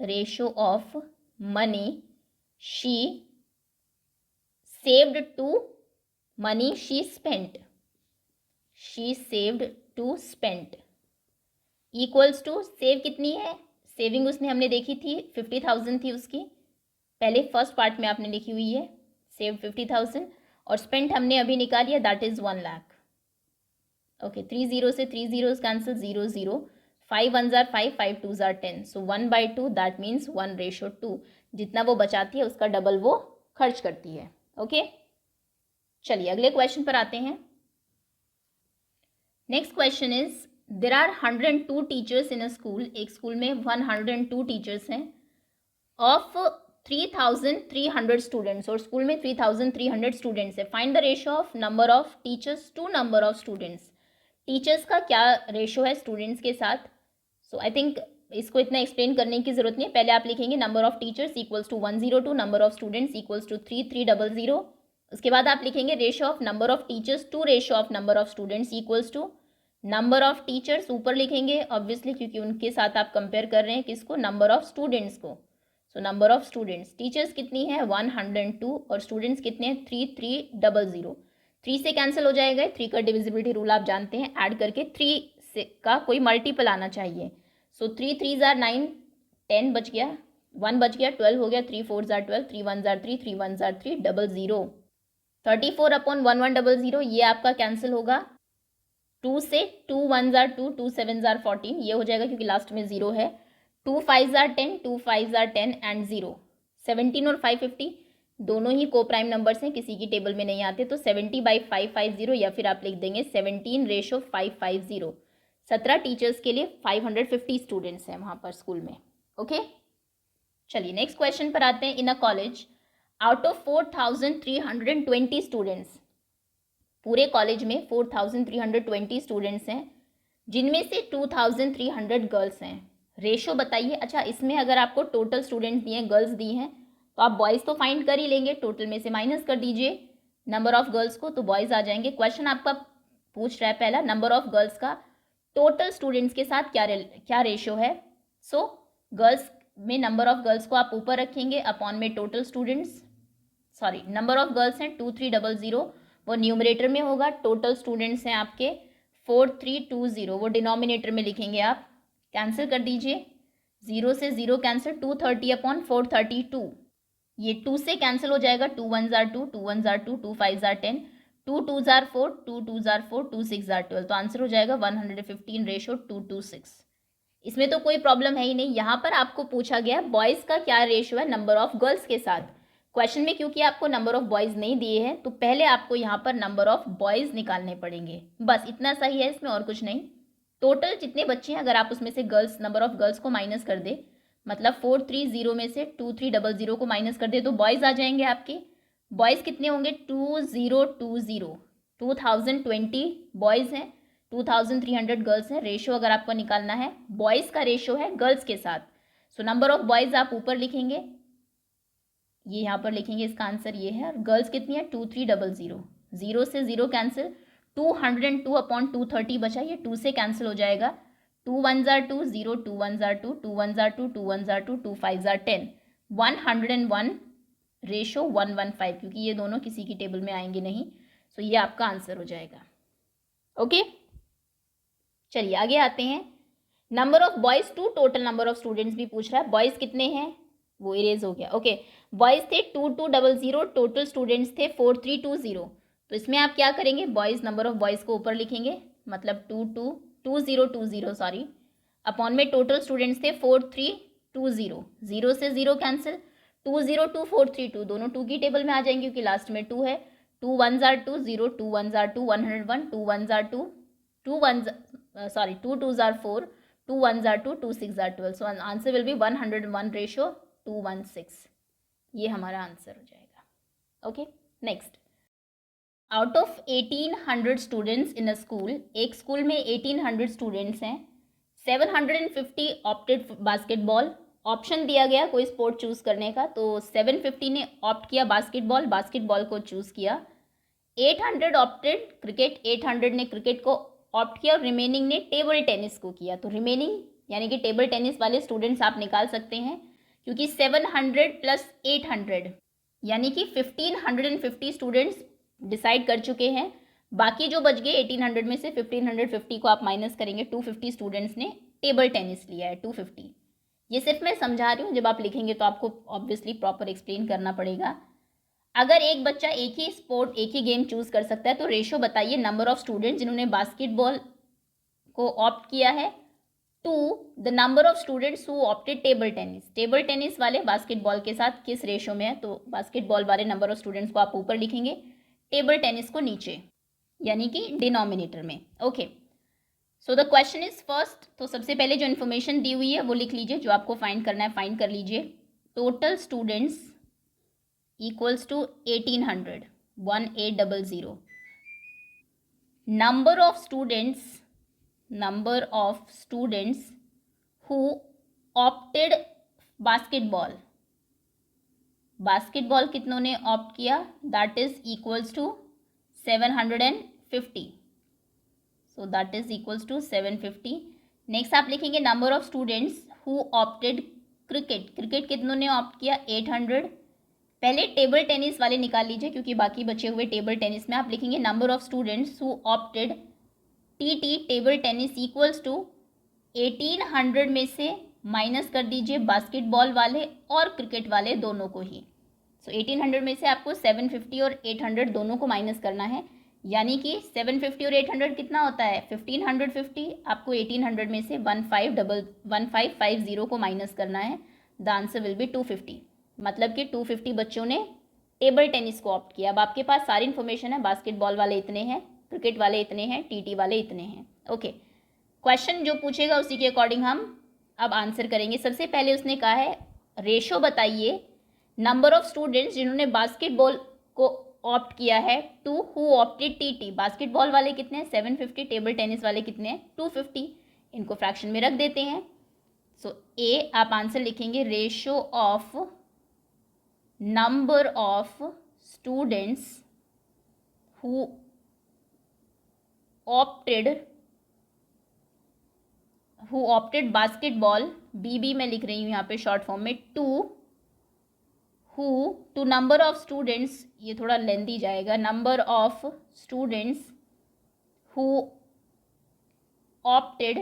ratio of money she saved to money she spent, she saved to spent equals to, save कितनी है, सेविंग उसने हमने देखी थी 50,000 थी उसकी, पहले फर्स्ट पार्ट में आपने लिखी हुई है सेव 50,000, और स्पेंट हमने अभी निकाली है दैट इज़ 1,00,000। ओके 3 0 से 3 0 cancel, 0 0, 5 1 jar 5, 5 2 jar 10, so 1/2 that means 1:2। जितना वो बचाती है उसका डबल वो खर्च करती है। ओके चलिए अगले क्वेश्चन पर आते हैं। Next question is, there are 102 teachers in a school, एक स्कूल में 102 टीचर्स हैं, ऑफ 3,300 स्टूडेंट्स, और स्कूल में 3,300 स्टूडेंट्स है। Find the ratio of number of teachers to number of students, teachers का क्या रेशो है स्टूडेंट्स के साथ। सो आई थिंक इसको इतना एक्सप्लेन करने की जरूरत नहीं है, पहले आप लिखेंगे number of teachers equals to 102, number of students equals to 3,300। उसके बाद आप लिखेंगे ratio of number of teachers to ratio of number of students equals to number of teachers ऊपर लिखेंगे ऑब्वियसली, क्योंकि उनके साथ आप कंपेयर कर रहे हैं किसको, नंबर ऑफ स्टूडेंट्स को। So number of students, teachers कितनी है 102 और स्टूडेंट्स कितने हैं 3,300। 3 से कैंसिल हो जाएगा, 3 का डिविजिबिलिटी रूल आप जानते हैं, ऐड करके 3 से का कोई मल्टीपल आना चाहिए। सो 3 3 जार 9, 10 बच गया, 1 बच गया, 12 हो गया, 3 4 जार 12, 3 1 जार 3, 3 1 जार 3, 0 34/1100, ये आपका कैंसिल होगा 2 से, 2 1 जार 2, 2 7 जार 14, ये हो जाएगा क्योंकि लास्ट में 0 है, 2 5 जार 10, 2 5 जार 10 एंड 0, 17 और 550 दोनों ही को प्राइम नंबर्स हैं, किसी की टेबल में नहीं आते, तो 70/550, या फिर आप लिख देंगे 17:550। 17 टीचर्स के लिए 550 स्टूडेंट्स हैं वहाँ पर स्कूल में। ओके चलिए नेक्स्ट क्वेश्चन पर आते हैं। इन अ कॉलेज आउट ऑफ 4,320 स्टूडेंट्स, पूरे कॉलेज में 4,320 स्टूडेंट्स हैं, जिनमें से 2,300 गर्ल्स हैं। रेशो बताइए। अच्छा इसमें अगर आपको टोटल स्टूडेंट्स दिए हैं, गर्ल्स दी हैं, तो आप बॉयज़ तो फाइंड कर ही लेंगे, टोटल में से माइनस कर दीजिए नंबर ऑफ गर्ल्स को, तो बॉयज़ आ जाएंगे। क्वेश्चन आपका पूछ रहा है पहला, नंबर ऑफ गर्ल्स का टोटल स्टूडेंट्स के साथ क्या रेशो है। सो गर्ल्स में नंबर ऑफ गर्ल्स को आप ऊपर रखेंगे अपॉन में total students, sorry number of girls हैं 2300, वो न्यूमरेटर में होगा, टोटल स्टूडेंट्स हैं आपके 4320, वो डिनोमिनेटर में लिखेंगे आप। कैंसिल कर दीजिए, 0 से 0 कैंसिल, 230 अपॉन 432, ये 2 से कैंसिल हो जाएगा, 2 1 jar 2, 2 1 jar 2, 2 5 jar 10, 2 2 jar 4, 2 2 jar 4, 2 6 jar 12, तो आंसर हो जाएगा 115 रेशो 2:6। इसमें तो कोई प्रॉब्लम है ही नहीं। यहाँ पर आपको पूछा गया बॉयज़ का क्या रेशो है नंबर ऑफ गर्ल्स के साथ। क्वेश्चन में क्योंकि आपको नंबर ऑफ बॉयज़ नहीं दिए हैं तो पहले आपको यहाँ पर नंबर ऑफ बॉयज़ निकालने पड़ेंगे, बस इतना सही है, इसमें और कुछ नहीं। टोटल जितने बच्चे हैं अगर आप उसमें से गर्ल्स, नंबर ऑफ गर्ल्स को माइनस कर दे, मतलब 430 में से 2300 को माइनस कर दे तो बॉयज़ आ जाएंगे आपके। बॉयज़ कितने होंगे 2020, 2020 बॉयज़ हैं, 2300 गर्ल्स हैं। रेशो अगर आपको निकालना है बॉयज़ का रेशो है गर्ल्स के साथ, सो नंबर ऑफ बॉयज़ आप ऊपर लिखेंगे, ये यहाँ पर लिखेंगे, इसका आंसर ये है। और गर्ल्स कितनी है 2300, 0 से 0 कैंसिल, 202 अपॉन 230 बचा, ये 2 से कैंसिल हो जाएगा, 2 1 jar 2, 0 2 1 jar 2, 2 1 jar 2, 2 1 jar 2, 2 5 jar 10, 101 ratio 115, क्योंकि ये दोनों किसी की टेबल में आएंगे नहीं, सो ये आपका आंसर हो जाएगा। ओके, चलिए आगे आते हैं। Number of boys to total number of students भी पूछ रहा है, बॉयज़ कितने हैं, वो इरेज हो गया। ओके, बॉयज़ थे 2200, टोटल स्टूडेंट्स थे 4320, तो इसमें आप क्या करेंगे, बॉयज़ नंबर ऑफ बॉयज़ को ऊपर लिखेंगे, मतलब 2020 सॉरी, अपॉन में टोटल स्टूडेंट्स थे 4320, 0 से 0 कैंसिल, 202 432, दोनों 2 की टेबल में आ जाएंगे क्योंकि लास्ट में 2 है, 2 1 jar 2, 0 2 1 jar 2, 101, 2 1 jar 2, 2 2 jar 4, 2 1 jar 2, 2 6 jar 12, so answer will B 101 ratio 216, ये हमारा आंसर हो जाएगा। Okay, next, out of 1800 students in a school, एक स्कूल में 1800 स्टूडेंट्स हैं, 750 ऑप्टेड बास्केटबॉल, ऑप्शन दिया गया कोई स्पोर्ट चूज़ करने का, तो 750 ने ऑप्ट किया बास्केटबॉल को चूज़ किया, 800 ऑप्टेड क्रिकेट, 800 ने क्रिकेट को ऑप्ट किया और रिमेनिंग ने टेबल टेनिस को किया। तो रिमेनिंग यानी कि टेबल टेनिस वाले स्टूडेंट्स आप निकाल सकते हैं, क्योंकि 700 प्लस 800 यानी कि 1550 स्टूडेंट्स डिसाइड कर चुके हैं। बाकी जो बच गए 1800 में से 1550 को आप माइनस करेंगे, 250 स्टूडेंट्स ने टेबल टेनिस लिया है, 250। ये सिर्फ मैं समझा रही हूँ, जब आप लिखेंगे तो आपको ऑब्वियसली प्रॉपर एक्सप्लेन करना पड़ेगा। अगर एक बच्चा एक ही स्पोर्ट, एक ही गेम चूज़ कर सकता है तो रेशो बताइए नंबर ऑफ स्टूडेंट जिन्होंने बास्केटबॉल को ऑप्ट किया है to the number of students who opted table tennis. Table tennis वाले बास्केटबॉल के साथ किस रेशो में है, तो बास्केटबॉल वाले नंबर ऑफ स्टूडेंट्स को आप ऊपर लिखेंगे, टेबल टेनिस को नीचे, यानी कि डिनोमिनेटर में। Okay, so the question is first, तो सबसे पहले जो इन्फॉर्मेशन दी हुई है वो लिख लीजिए, जो आपको फाइंड करना है फाइंड कर लीजिए। Total students equals to 1800, 1800, number of students who opted basketball कितनों ने ऑप्ट किया, that is equals to 750, so that is equals to 750। Next आप लिखेंगे number of students who opted cricket कितनों ने ऑप्ट किया, 800। पहले टेबल टेनिस वाले निकाल लीजिए क्योंकि बाकी बचे हुए टेबल टेनिस में, आप लिखेंगे number of students who opted table tennis equals to 1800 में से माइनस कर दीजिए बास्केटबॉल वाले और क्रिकेट वाले दोनों को ही। सो 1800 में से आपको 750 और 800 दोनों को माइनस करना है, यानी कि 750 और 800 कितना होता है 1550, आपको 1800 में से 1550 को माइनस करना है, द आंसर विल बी 250, मतलब कि 250 बच्चों ने टेबल टेनिस को ऑप्ट किया। अब आपके पास सारी इन्फॉर्मेशन है, बास्केटबॉल वाले इतने हैं, क्रिकेट वाले इतने हैं, टीटी वाले इतने हैं। ओके, क्वेश्चन जो पूछेगा उसी के अकॉर्डिंग हम अब आंसर करेंगे। सबसे पहले उसने कहा है रेशो बताइए नंबर ऑफ स्टूडेंट्स जिन्होंने बास्केटबॉल को ऑप्ट किया है to who opted TT. Basketball वाले कितने हैं 750, टेबल टेनिस वाले कितने हैं 250, इनको फ्रैक्शन में रख देते हैं। सो ए आप आंसर लिखेंगे ratio of number of students who opted basketball, BB मैं लिख रही हूँ यहाँ पे शॉर्ट फॉर्म में, टू नंबर ऑफ स्टूडेंट्स, ये थोड़ा लेंथी जाएगा, number of students who opted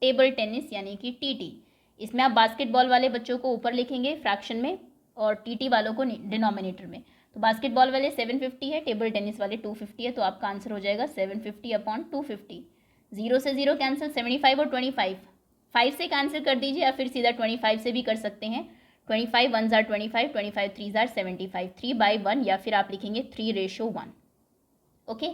table tennis यानी कि TT। इसमें आप बास्केटबॉल वाले बच्चों को ऊपर लिखेंगे फ्रैक्शन में और TT वालों को डिनोमिनेटर में। तो बास्केटबॉल वाले 750 है, टेबल टेनिस वाले 250 है, तो आपका आंसर हो जाएगा 750 अपॉन 250। 0 से 0 कैंसिल, 75 और 25, 5 से कैंसिल कर दीजिए या फिर सीधा 25 से भी कर सकते हैं। 25 1 आर 25, 25 3 आर 75, 3/1 या फिर आप लिखेंगे 3:1। ओके,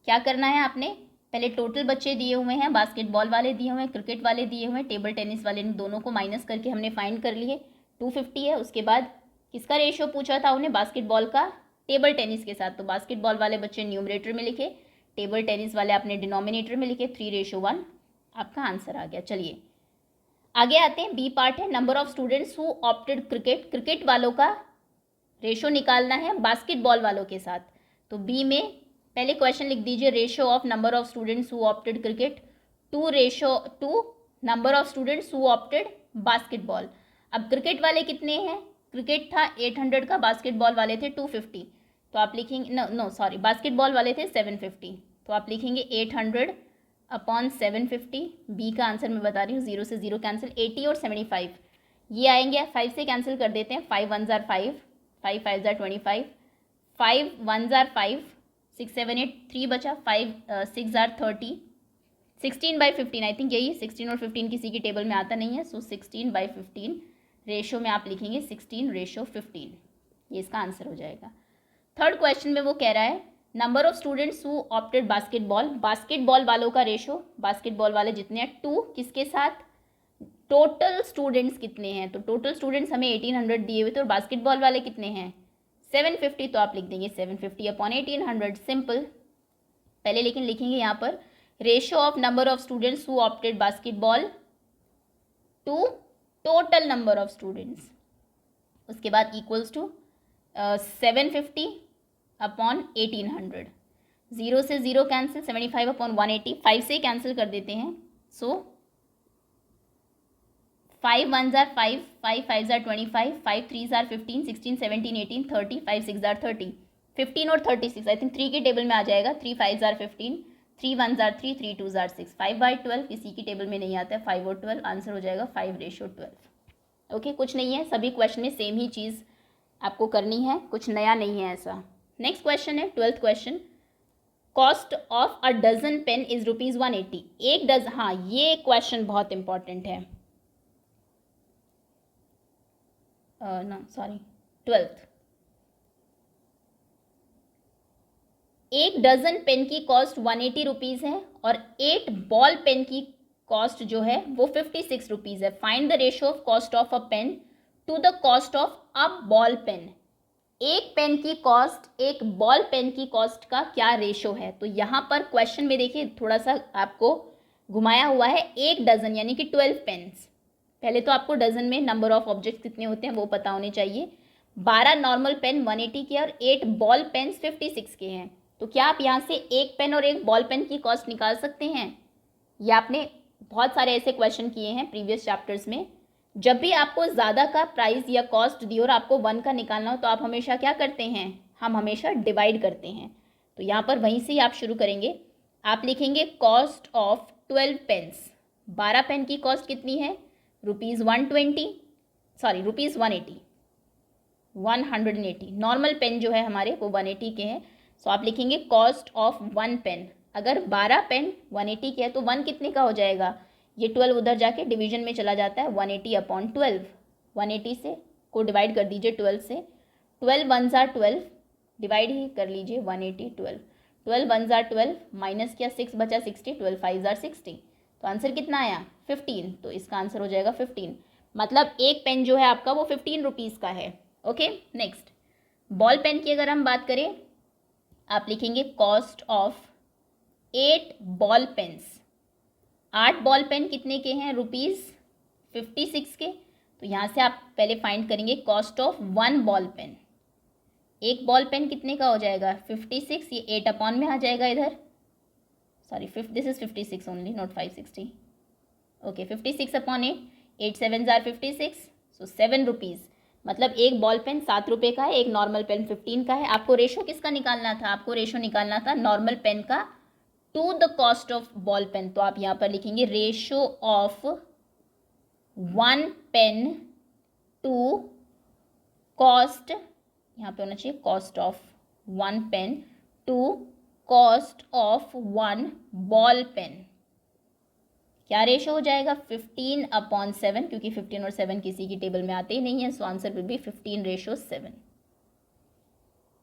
क्या करना है आपने, पहले टोटल बच्चे दिए हुए हैं, बास्केटबॉल वाले दिए हुए हैं, क्रिकेट वाले दिए हुए हैं, टेबल टेनिस वाले, इन दोनों को माइनस करके हमने फाइंड कर लिए। 250 है, उसके बाद किसका रेशियो पूछा था उन्हें, बास्केटबॉल का टेबल टेनिस के साथ, तो बास्केटबॉल वाले बच्चे न्यूमरेटर में लिखे, टेबल टेनिस वाले आपने डिनोमिनेटर में लिखे, 3:1 आपका आंसर आ गया। चलिए आगे आते हैं, बी पार्ट है, number of students who opted cricket, cricket वालों का रेशो निकालना है बास्केटबॉल वालों के साथ। तो बी में पहले क्वेश्चन लिख दीजिए, ratio of number of students who opted cricket to number of students who opted basketball. अब क्रिकेट वाले कितने हैं, क्रिकेट था 800 का, बास्केटबॉल वाले थे 250, तो आप लिखेंगे सॉरी बास्केटबॉल वाले थे 750, तो आप लिखेंगे 800 अपॉन 750। बी का आंसर मैं बता रही हूँ, 0 से 0 कैंसिल, 80 और 75 ये आएंगे, 5 से कैंसिल कर देते हैं, 5 1 आर 5, 5 5 आर 25, 5 1 आर 5, 6 7 8 3 बचा, 5 6 आर 30, 16/15 आई थिंक यही 16 और 15 किसी की टेबल में आता नहीं है, सो 16/15 रेशो में आप लिखेंगे 16:15, ये इसका आंसर हो जाएगा। थर्ड क्वेश्चन में वो कह रहा है number of students who opted basketball, basketball वालों का रेशो, बास्केटबॉल वाले जितने हैं 2 किसके साथ, टोटल स्टूडेंट्स कितने हैं, तो टोटल स्टूडेंट्स हमें 1800 दिए हुए थे और बास्केटबॉल वाले कितने हैं 750, तो आप लिख देंगे 750 अपॉन 1800, सिंपल। पहले लेकिन लिखेंगे यहाँ पर ratio of number of students who opted basketball to total number of students, उसके बाद इक्वल्स टू 750 अपॉन 1800, 0 से 0 कैंसिल, 75 अपॉन 180, 5 से कैंसिल कर देते हैं, सो 5 1 आर 5, 5 5 आर 25, 5 3 आर 15, 16 17 18 30, 5 6 आर 30, 15 और 36 आई थिंक 3 की टेबल में आ जाएगा, 3 5 आर 15, 3 1 आर 3, 3 2 आर 6, 5/12 किसी की टेबल में नहीं आता है, 5 और 12 आंसर हो जाएगा 5:12। ओके, कुछ नहीं है, सभी क्वेश्चन में सेम ही चीज़ आपको करनी है, कुछ नया नहीं है ऐसा। नेक्स्ट क्वेश्चन है 12th question, cost of a dozen pen is ₹180, एक डजन, हाँ ये क्वेश्चन बहुत इंपॉर्टेंट है, ना सॉरी 12th, एक डजन पेन की कॉस्ट 180 रुपीज़ है और 8 बॉल पेन की कॉस्ट जो है वो 56 रुपीज़ है। Find the ratio of cost of a pen to the cost of a ball pen, एक पेन की कॉस्ट एक बॉल पेन की कॉस्ट का क्या रेशो है। तो यहाँ पर क्वेश्चन में देखिए थोड़ा सा आपको घुमाया हुआ है, एक डजन यानी कि 12 पेन्स, पहले तो आपको डजन में नंबर ऑफ ऑब्जेक्ट्स कितने होते हैं वो पता होने चाहिए। 12 नॉर्मल पेन 180 के और 8 बॉल पेन्स 56 के हैं, तो क्या आप यहाँ से एक पेन और एक बॉल पेन की कॉस्ट निकाल सकते हैं। या आपने बहुत सारे ऐसे क्वेश्चन किए हैं प्रीवियस चैप्टर्स में, जब भी आपको ज़्यादा का प्राइस या कॉस्ट दिए और आपको 1 का निकालना हो तो आप हमेशा क्या करते हैं, हम हमेशा डिवाइड करते हैं। तो यहाँ पर वहीं से ही आप शुरू करेंगे, आप लिखेंगे कॉस्ट ऑफ 12 पेन्स, 12 पेन की कॉस्ट कितनी है ₹180, सॉरी ₹180, 180, नॉर्मल पेन जो है हमारे वो 180 के हैं, सो आप लिखेंगे कॉस्ट ऑफ 1 पेन। अगर 12 पेन 180 के है तो 1 कितने का हो जाएगा, ये 12 उधर जाके डिवीजन में चला जाता है, 180 अपॉन 12, 180 से को डिवाइड कर दीजिए 12 से, 12 1 आर 12, डिवाइड ही कर लीजिए 180 12, 12 1 आर 12 माइनस किया 6 बचा 60, 12 5 आर 60, तो आंसर कितना आया 15, तो इसका आंसर हो जाएगा 15, मतलब एक पेन जो है आपका वो 15 रुपीज़ का है। ओके, नेक्स्ट बॉल पेन की अगर हम बात करें, आप लिखेंगे cost of 8 ball pens, 8 ball pen कितने के हैं ₹56 के, तो यहाँ से आप पहले फाइंड करेंगे कॉस्ट ऑफ 1 बॉल पेन, एक बॉल पेन कितने का हो जाएगा 56, ये 8 अपॉन में आ जाएगा इधर, sorry this is 56 only, not 560. Okay, 56/8, 8 7s are 56, so 7 rupees. मतलब एक बॉल पेन 7 रुपये का है, एक नॉर्मल पेन 15 का है. आपको रेशो किसका निकालना था? आपको रेशो निकालना था नॉर्मल पेन का to the cost of ball pen. तो आप यहाँ पर लिखेंगे ratio of 1 pen to cost, यहाँ पे होना चाहिए cost of 1 pen to cost of 1 ball pen. क्या रेशो हो जाएगा? 15/7, क्योंकि 15 और 7 किसी की टेबल में आते ही नहीं है. So answer will be 15:7.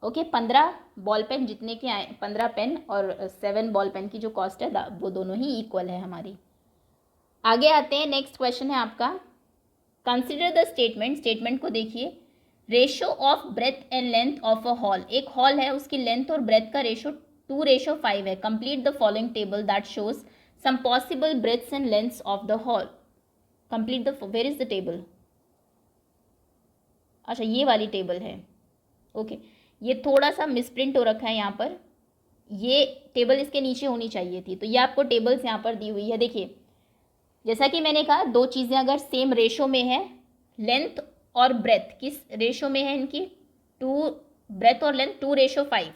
Okay, 15 ball pen जितने के आए, 15 पेन और 7 बॉल पेन की जो कॉस्ट है वो दोनों ही इक्वल है हमारी. आगे आते हैं. नेक्स्ट क्वेश्चन है आपका, कंसिडर द स्टेटमेंट. स्टेटमेंट को देखिए. Ratio of breadth and length of a hall. एक हॉल है, उसकी लेंथ और ब्रेथ का रेशो 2:5 है. Complete the following table that shows some possible breadths and lengths of the hall. Complete the, where is the table? अच्छा, ये वाली table है. ओके, ये थोड़ा सा मिसप्रिंट हो रखा है यहाँ पर. ये टेबल इसके नीचे होनी चाहिए थी. तो ये आपको टेबल्स यहाँ पर दी हुई है. देखिए, जैसा कि मैंने कहा, दो चीज़ें अगर सेम रेशो में है, लेंथ और ब्रेथ किस रेशो में है इनकी? 2, ब्रेथ और लेंथ 2:5.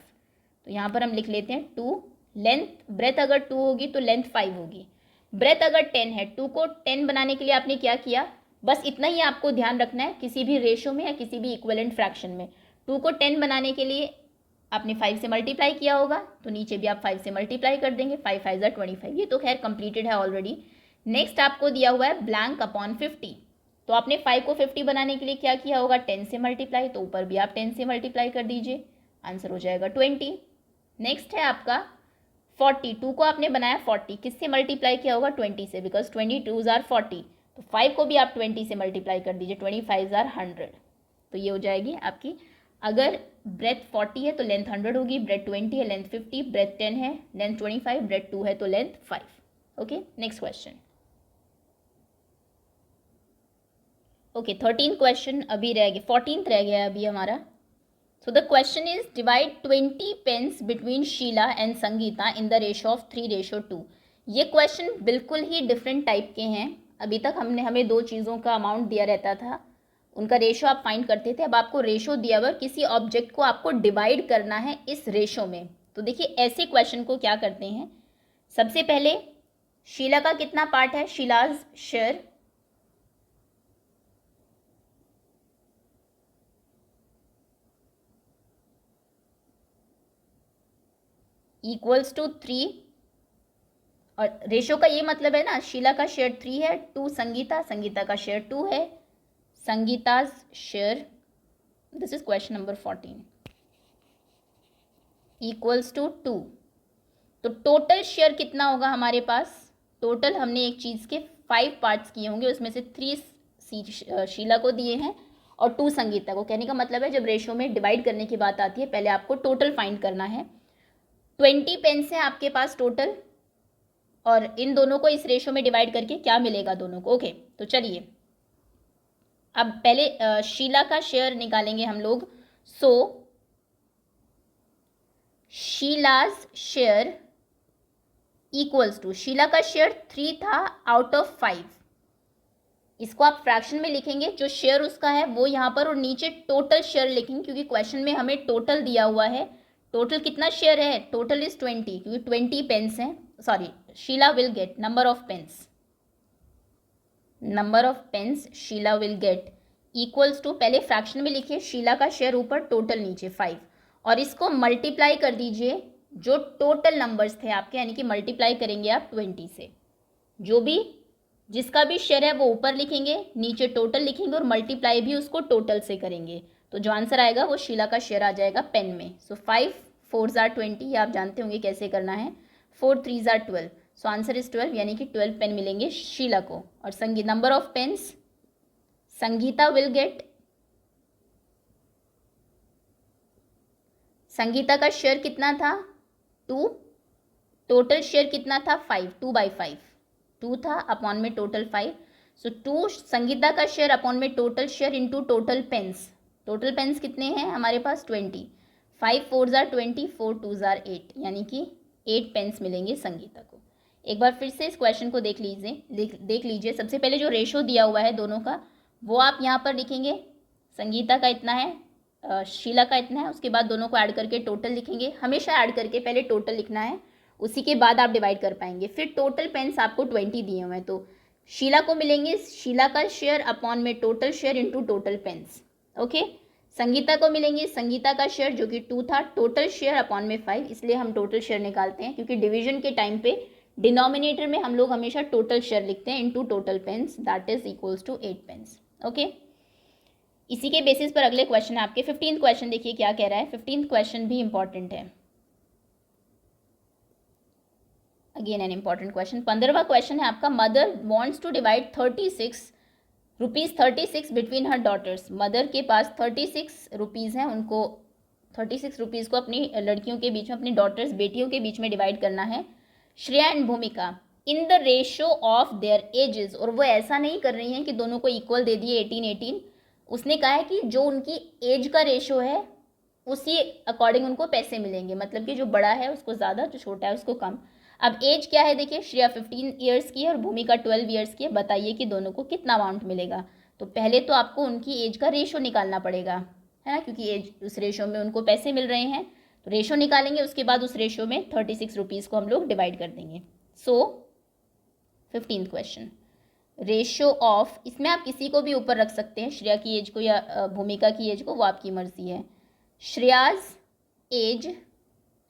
तो यहाँ पर हम लिख लेते हैं 2. लेंथ, ब्रेथ अगर 2 होगी तो लेंथ 5 होगी. ब्रेथ अगर 10 है, 2 को 10 बनाने के लिए आपने क्या किया? बस इतना ही आपको ध्यान रखना है किसी भी रेशो में या किसी भी इक्विवेलेंट फ्रैक्शन में. 2 को 10 बनाने के लिए आपने 5 से मल्टीप्लाई किया होगा, तो नीचे भी आप 5 से मल्टीप्लाई कर देंगे. 5 5 are 25. ये तो खैर कंप्लीटेड है ऑलरेडी. नेक्स्ट आपको दिया हुआ है ब्लैंक अपॉन 50. तो आपने 5 को 50 बनाने के लिए क्या किया होगा? 10 से मल्टीप्लाई. तो ऊपर भी आप 10 से मल्टीप्लाई कर दीजिए, आंसर हो जाएगा 20. नेक्स्ट है आपका 40. 2 को आपने बनाया 40, किससे मल्टीप्लाई किया होगा? 20 से, बिकॉज 22s are 40. तो 5 को भी आप 20 से मल्टीप्लाई कर दीजिए, 25s are 100. तो ये हो जाएगी आपकी, अगर ब्रेथ 40 है तो लेंथ 100 होगी, ब्रेथ 20 है लेंथ 50, ब्रेथ 10 है लेंथ 25, ब्रेथ 2 है तो length 5. Okay, next question. Okay, 13 question अभी रह गया, 14th रह गया अभी हमारा. So the question is, divide 20 pens between Sheila and Sangeeta in the ratio of 3:2. ये क्वेश्चन बिल्कुल ही डिफरेंट टाइप के हैं. अभी तक हमें दो चीज़ों का अमाउंट दिया रहता था, उनका रेशो आप फाइंड करते थे. अब आपको रेशो दिया हुआ, किसी ऑब्जेक्ट को आपको डिवाइड करना है इस रेशो में. तो देखिए, ऐसे क्वेश्चन को क्या करते हैं, सबसे पहले शीला का कितना पार्ट है? शीलाज शेयर इक्वल्स टू 3, और रेशो का ये मतलब है ना, शीला का शेयर 3 है, 2 संगीता, संगीता का शेयर 2 है, Sangeeta's share, this is question number 14, equals to 2. तो टोटल शेयर कितना होगा हमारे पास? टोटल हमने एक चीज़ के 5 पार्ट्स किए होंगे, उसमें से 3 शीला को दिए हैं और 2 संगीता को. कहने का मतलब है, जब रेशो में डिवाइड करने की बात आती है, पहले आपको टोटल फाइंड करना है. 20 पेन्स हैं आपके पास टोटल, और इन दोनों को इस रेशो में डिवाइड करके क्या मिलेगा दोनों को. ओके, तो चलिए अब पहले शीला का शेयर निकालेंगे हम लोग. So Sheela's share equals to, Sheela का शेयर 3 था आउट ऑफ 5. इसको आप फ्रैक्शन में लिखेंगे, जो शेयर उसका है वो यहाँ पर, और नीचे टोटल शेयर लिखेंगे, क्योंकि क्वेश्चन में हमें टोटल दिया हुआ है. टोटल कितना शेयर है? टोटल इज 20, क्योंकि 20 पेन्स हैं. Sorry, Sheela will get number of pens, number of pens Sheela will get equals to, पहले फ्रैक्शन में लिखिए शीला का शेयर ऊपर, टोटल नीचे 5, और इसको मल्टीप्लाई कर दीजिए जो टोटल नंबर्स थे आपके, यानी कि मल्टीप्लाई करेंगे आप 20 से. जो भी जिसका भी शेयर है वो ऊपर लिखेंगे, नीचे टोटल लिखेंगे, और मल्टीप्लाई भी उसको टोटल से करेंगे. तो जो आंसर आएगा वो शीला का शेयर आ जाएगा पेन में. सो 5 4s are 20, ये आप जानते होंगे कैसे करना है. 4 3s are 12, so answer is 12, यानी कि 12 पेन मिलेंगे शीला को. और number of pens Sangeeta will get, Sangeeta का शेयर कितना था? 2. टोटल शेयर कितना था? 5. 2/5, 2 था, अपॉन में टोटल 5. सो 2 संगीता का शेयर अपॉन में total share into total pens. Total pens कितने हैं हमारे पास? 20. 5 4s are 20, 4 2s are 8, यानी कि 8 पेंस मिलेंगे संगीता को। एक बार फिर से इस क्वेश्चन को देख लीजिए। सबसे पहले जो रेशो दिया हुआ है दोनों का वो आप यहाँ पर लिखेंगे। संगीता का इतना है, शीला का इतना है, उसके बाद दोनों को ऐड करके टोटल लिखेंगे। हमेशा ऐड करके पहले टोटल लिखना है, उसी के बाद आप डिवाइड कर पाएंगे। फिर टोटल पेन्स आपको 20 दिए हुए हैं, तो शीला को मिलेंगे शीला का शेयर अपॉन में total share into total pens. Okay, Sangeeta को मिलेंगे संगीता का शेयर जो कि 2 था, टोटल शेयर अपॉन में 5, इसलिए हम टोटल शेयर निकालते हैं क्योंकि डिवीजन के टाइम पे डिनोमिनेटर में हम लोग हमेशा टोटल शेयर लिखते हैं into total pens, that is equals to 8 pens. Okay, इसी के बेसिस पर अगले क्वेश्चन है आपके 15th क्वेश्चन। देखिए क्या कह रहा है। 15th क्वेश्चन भी इंपॉर्टेंट है, अगेन एन इंपॉर्टेंट क्वेश्चन। 15वां क्वेश्चन है आपका, mother wants to divide 36 between her daughters. Mother के पास 36 रुपीज़ हैं, उनको 36 रुपीज़ को अपनी लड़कियों के बीच में, अपनी डॉटर्स बेटियों के बीच में डिवाइड करना है। श्रेया एंड भूमिका in the ratio of their edges, और वो ऐसा नहीं कर रही हैं कि दोनों को इक्वल दे दिए 18-18। उसने कहा है कि जो उनकी एज का रेशो है उसी अकॉर्डिंग उनको पैसे मिलेंगे, मतलब कि जो बड़ा है उसको ज़्यादा, जो छोटा है उसको कम। अब एज क्या है देखिए, श्रेया 15 ईयर्स की है और भूमिका 12 ईयर्स की है। बताइए कि दोनों को कितना अमाउंट मिलेगा। तो पहले तो आपको उनकी एज का रेशो निकालना पड़ेगा, है ना, क्योंकि एज उस रेशो में उनको पैसे मिल रहे हैं। तो रेशो निकालेंगे, उसके बाद उस रेशो में 36 रुपीज़ को हम लोग डिवाइड कर देंगे। सो 15th क्वेश्चन, रेशो ऑफ, इसमें आप किसी को भी ऊपर रख सकते हैं, श्रेया की एज को या भूमिका की एज को, वो आपकी मर्जी है। श्रेयाज एज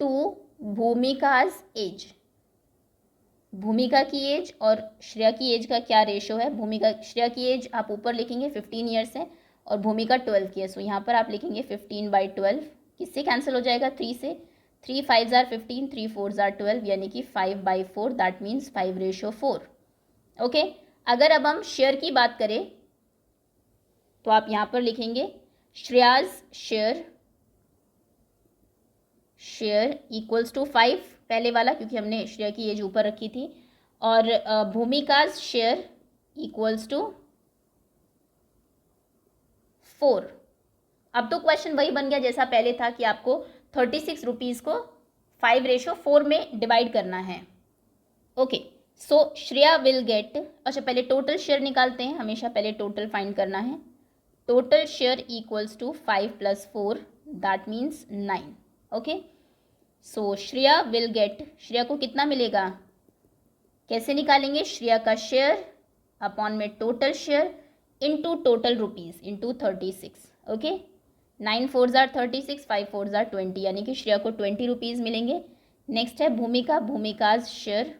टू भूमिकाज एज, भूमिका की एज और श्रेया की एज का क्या रेशो है। श्रेया की एज आप ऊपर लिखेंगे 15 ईयर्स है और भूमिका 12 की है। सो यहाँ पर आप लिखेंगे 15/12, किससे कैंसिल हो जाएगा, 3 से। 3 5s are 15, 3 4s are 12, यानी कि 5/4, दैट मीन्स 5/4। ओके, अगर अब हम शेयर की बात करें तो आप यहाँ पर लिखेंगे श्रेयाज शेयर इक्वल्स टू 5, पहले वाला, क्योंकि हमने श्रेया की एज ऊपर रखी थी, और भूमिकाज शेयर इक्वल्स टू 4। अब तो क्वेश्चन वही बन गया जैसा पहले था कि आपको 36 रुपीज़ को 5/4 में डिवाइड करना है। Okay, so Shreya will gate, अच्छा पहले टोटल शेयर निकालते हैं, हमेशा पहले टोटल फाइंड करना है। Total share equals to 5 + 4, that means 9। Okay, so Shreya will get, Shreya को कितना मिलेगा, कैसे निकालेंगे, श्रेया का शेयर अपॉन में total share into total rupees into 36। Okay, 9 4s are 36, 5 4s are 20, यानी कि श्रेया को 20 रुपीज़ मिलेंगे। नेक्स्ट है भूमिकाज शेयर,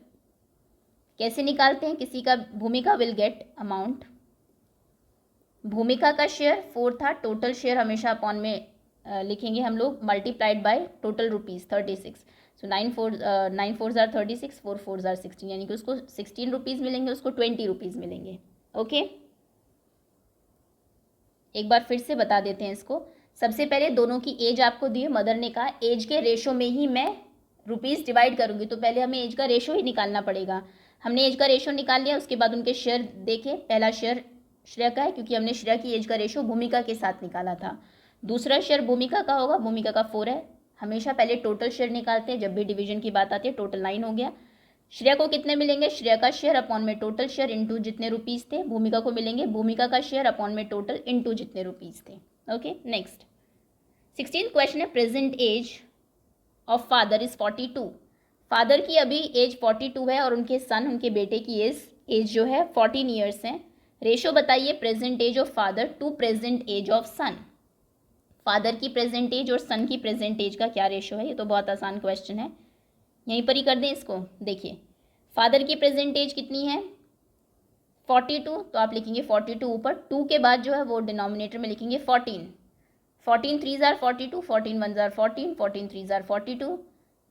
कैसे निकालते हैं किसी का, भूमिका विल गेट अमाउंट, भूमिका का शेयर 4 था, टोटल शेयर हमेशा अपॉन में लिखेंगे हम लोग, multiplied by total rupees 36। So 9 4s are 36, 4 4s are 16, यानी कि उसको 16 रुपीज़ मिलेंगे, उसको 20 रुपीज़ मिलेंगे। ओके, एक बार फिर से बता देते हैं इसको। सबसे पहले दोनों की एज आपको दी है, मदर ने कहा एज के रेशो में ही मैं रुपीज़ डिवाइड करूँगी, तो पहले हमें एज का रेशो ही निकालना पड़ेगा। हमने एज का रेशो निकाल लिया, उसके बाद उनके शेयर देखे, पहला शेयर श्रेया का है क्योंकि हमने श्रेया की एज का रेशो भूमिका के साथ निकाला था। दूसरा शेयर भूमिका का होगा, भूमिका का 4 है। हमेशा पहले टोटल शेयर निकालते हैं, जब भी डिवीजन की बात आती है। टोटल 9 हो गया। श्रेया को कितने मिलेंगे, श्रेया का शेयर अपॉन में टोटल शेयर इंटू जितने रुपीज़ थे। भूमिका को मिलेंगे भूमिका का शेयर अपॉन में टोटल इंटू जितने रुपीज़ थे। ओके, नेक्स्ट 16th क्वेश्चन है, present age of father is 42। Father की अभी एज 42 है और उनके सन, उनके बेटे की एज जो है 14 ईयर्स है। रेशो बताइए present age of father to present age of son. Father की प्रेजेंट एज और सन की प्रेजेंट एज का क्या रेशो है, ये तो बहुत आसान क्वेश्चन है, यहीं पर ही कर दें इसको। देखिए फादर की प्रेजेंट एज कितनी है 42, तो आप लिखेंगे 42 ऊपर, 2 के बाद जो है वो डिनोमिनेटर में लिखेंगे 14। 14 3s are 42, 14 1s are 14, 14 3s are 42,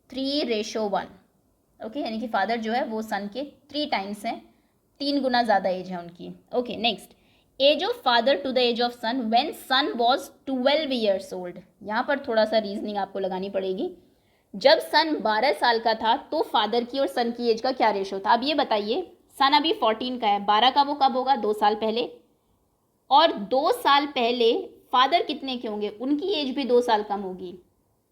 3:1। Okay, यानी कि फादर जो है वो सन के 3 टाइम्स हैं, 3 गुना ज़्यादा एज है उनकी। Okay, next age of father to the age of son when son was 12 years old. यहाँ पर थोड़ा सा रीजनिंग आपको लगानी पड़ेगी। जब सन 12 साल का था तो फादर की और सन की एज का क्या रेशो था। अब ये बताइए, सन अभी 14 का है, 12 का वो कब होगा, 2 साल पहले, और 2 साल पहले फादर कितने के होंगे, उनकी एज भी 2 साल कम होगी।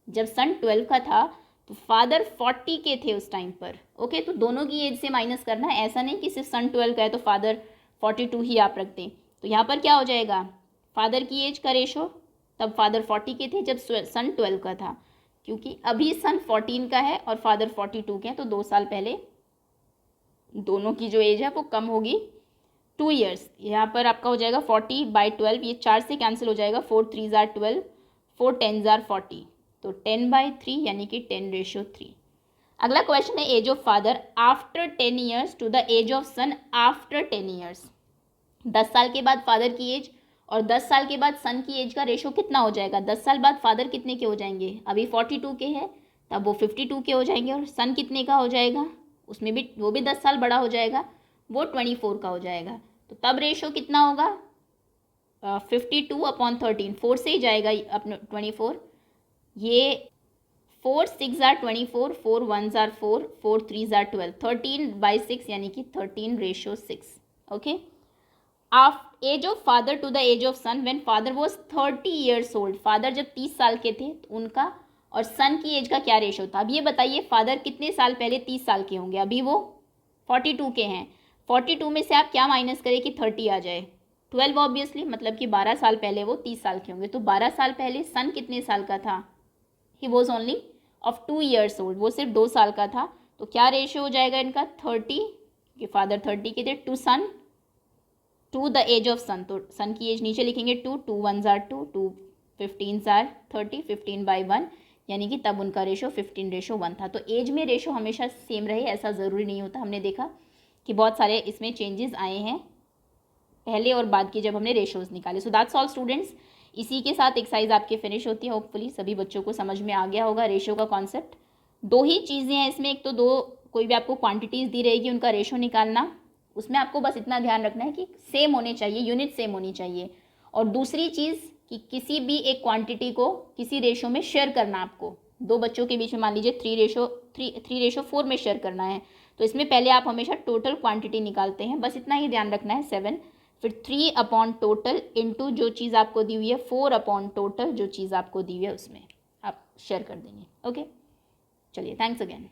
जब सन 12 का था तो फादर 40 के थे उस टाइम पर। ओके, तो दोनों की एज से माइनस करना है, ऐसा नहीं कि सिर्फ सन 12 का है तो फादर 42 ही आप रख दें। तो यहाँ पर क्या हो जाएगा, फादर की एज का रेशो, तब फादर 40 के थे जब सन 12 का था, क्योंकि अभी सन 14 का है और फादर 42 के हैं, तो 2 साल पहले दोनों की जो एज है वो कम होगी 2 ईयर्स। यहाँ पर आपका हो जाएगा 40/12, ये 4 से कैंसिल हो जाएगा, 4 3 ज़ार 12, 4 10 ज़ार 40, तो 10/3 यानी कि 10:3। अगला क्वेश्चन है age of father after 10 years to the age of son after 10 years. 10 साल के बाद फादर की एज और 10 साल के बाद सन की एज का रेशो कितना हो जाएगा। 10 साल बाद फादर कितने के हो जाएंगे, अभी 42 के हैं, तब वो 52 के हो जाएंगे, और सन कितने का हो जाएगा, उसमें भी वो भी 10 साल बड़ा हो जाएगा, वो 24 का हो जाएगा। तो तब रेशो कितना होगा, 52/13, 4 से ही जाएगा अपने 24, ये 4 6 ज़ार 24, 4 1 ज़ार 4, 4 3 ज़ार 12, 13/6 यानी कि 13:6। Okay, age of father to the age of son when father was 30 years old. फादर जब 30 साल के थे तो उनका और सन की एज का क्या रेशो था। अब ये बताइए फादर कितने साल पहले 30 साल के होंगे, अभी वो 42 के हैं, 42 में से आप क्या माइनस करें कि 30 आ जाए, 12 ऑब्वियसली, मतलब कि 12 साल पहले वो 30 साल के होंगे। तो 12 साल पहले सन कितने साल का था, he was only of 2 years old, वो सिर्फ 2 साल का था। तो क्या रेशियो हो जाएगा इनका 30, कि फादर 30 के थे, two son to the age of son, तो सन की एज नीचे लिखेंगे 2 2 1 ज़ार 2, 2 15 ज़ार 30, 15/1, यानी कि तब उनका रेशो 15:1 था। तो एज में रेशो हमेशा सेम रहे ऐसा ज़रूरी नहीं होता, हमने देखा कि बहुत सारे इसमें चेंजेस आए हैं पहले और बाद की जब हमने रेशोज़ निकाले। सो दैट्स ऑल स्टूडेंट्स, इसी के साथ एक्सरसाइज आपके फिनिश होती है। होपफुली सभी बच्चों को समझ में आ गया होगा रेशो का कॉन्सेप्ट। 2 ही चीज़ें हैं इसमें, एक तो 2 कोई भी आपको क्वांटिटीज़ दी रहेगी उनका रेशो निकालना, उसमें आपको बस इतना ध्यान रखना है कि सेम होने चाहिए, यूनिट सेम होनी चाहिए। और दूसरी चीज़ कि किसी भी एक क्वांटिटी को किसी रेशो में शेयर करना, आपको 2 बच्चों के बीच में मान लीजिए 3:4 में शेयर करना है, तो इसमें पहले आप हमेशा टोटल क्वांटिटी निकालते हैं, बस इतना ही ध्यान रखना है 7, फिर 3/टोटल इंटू जो चीज़ आपको दी हुई है 4/टोटल जो चीज़ आपको दी हुई है उसमें आप शेयर कर देंगे। ओके, चलिए, थैंक्स अगेन।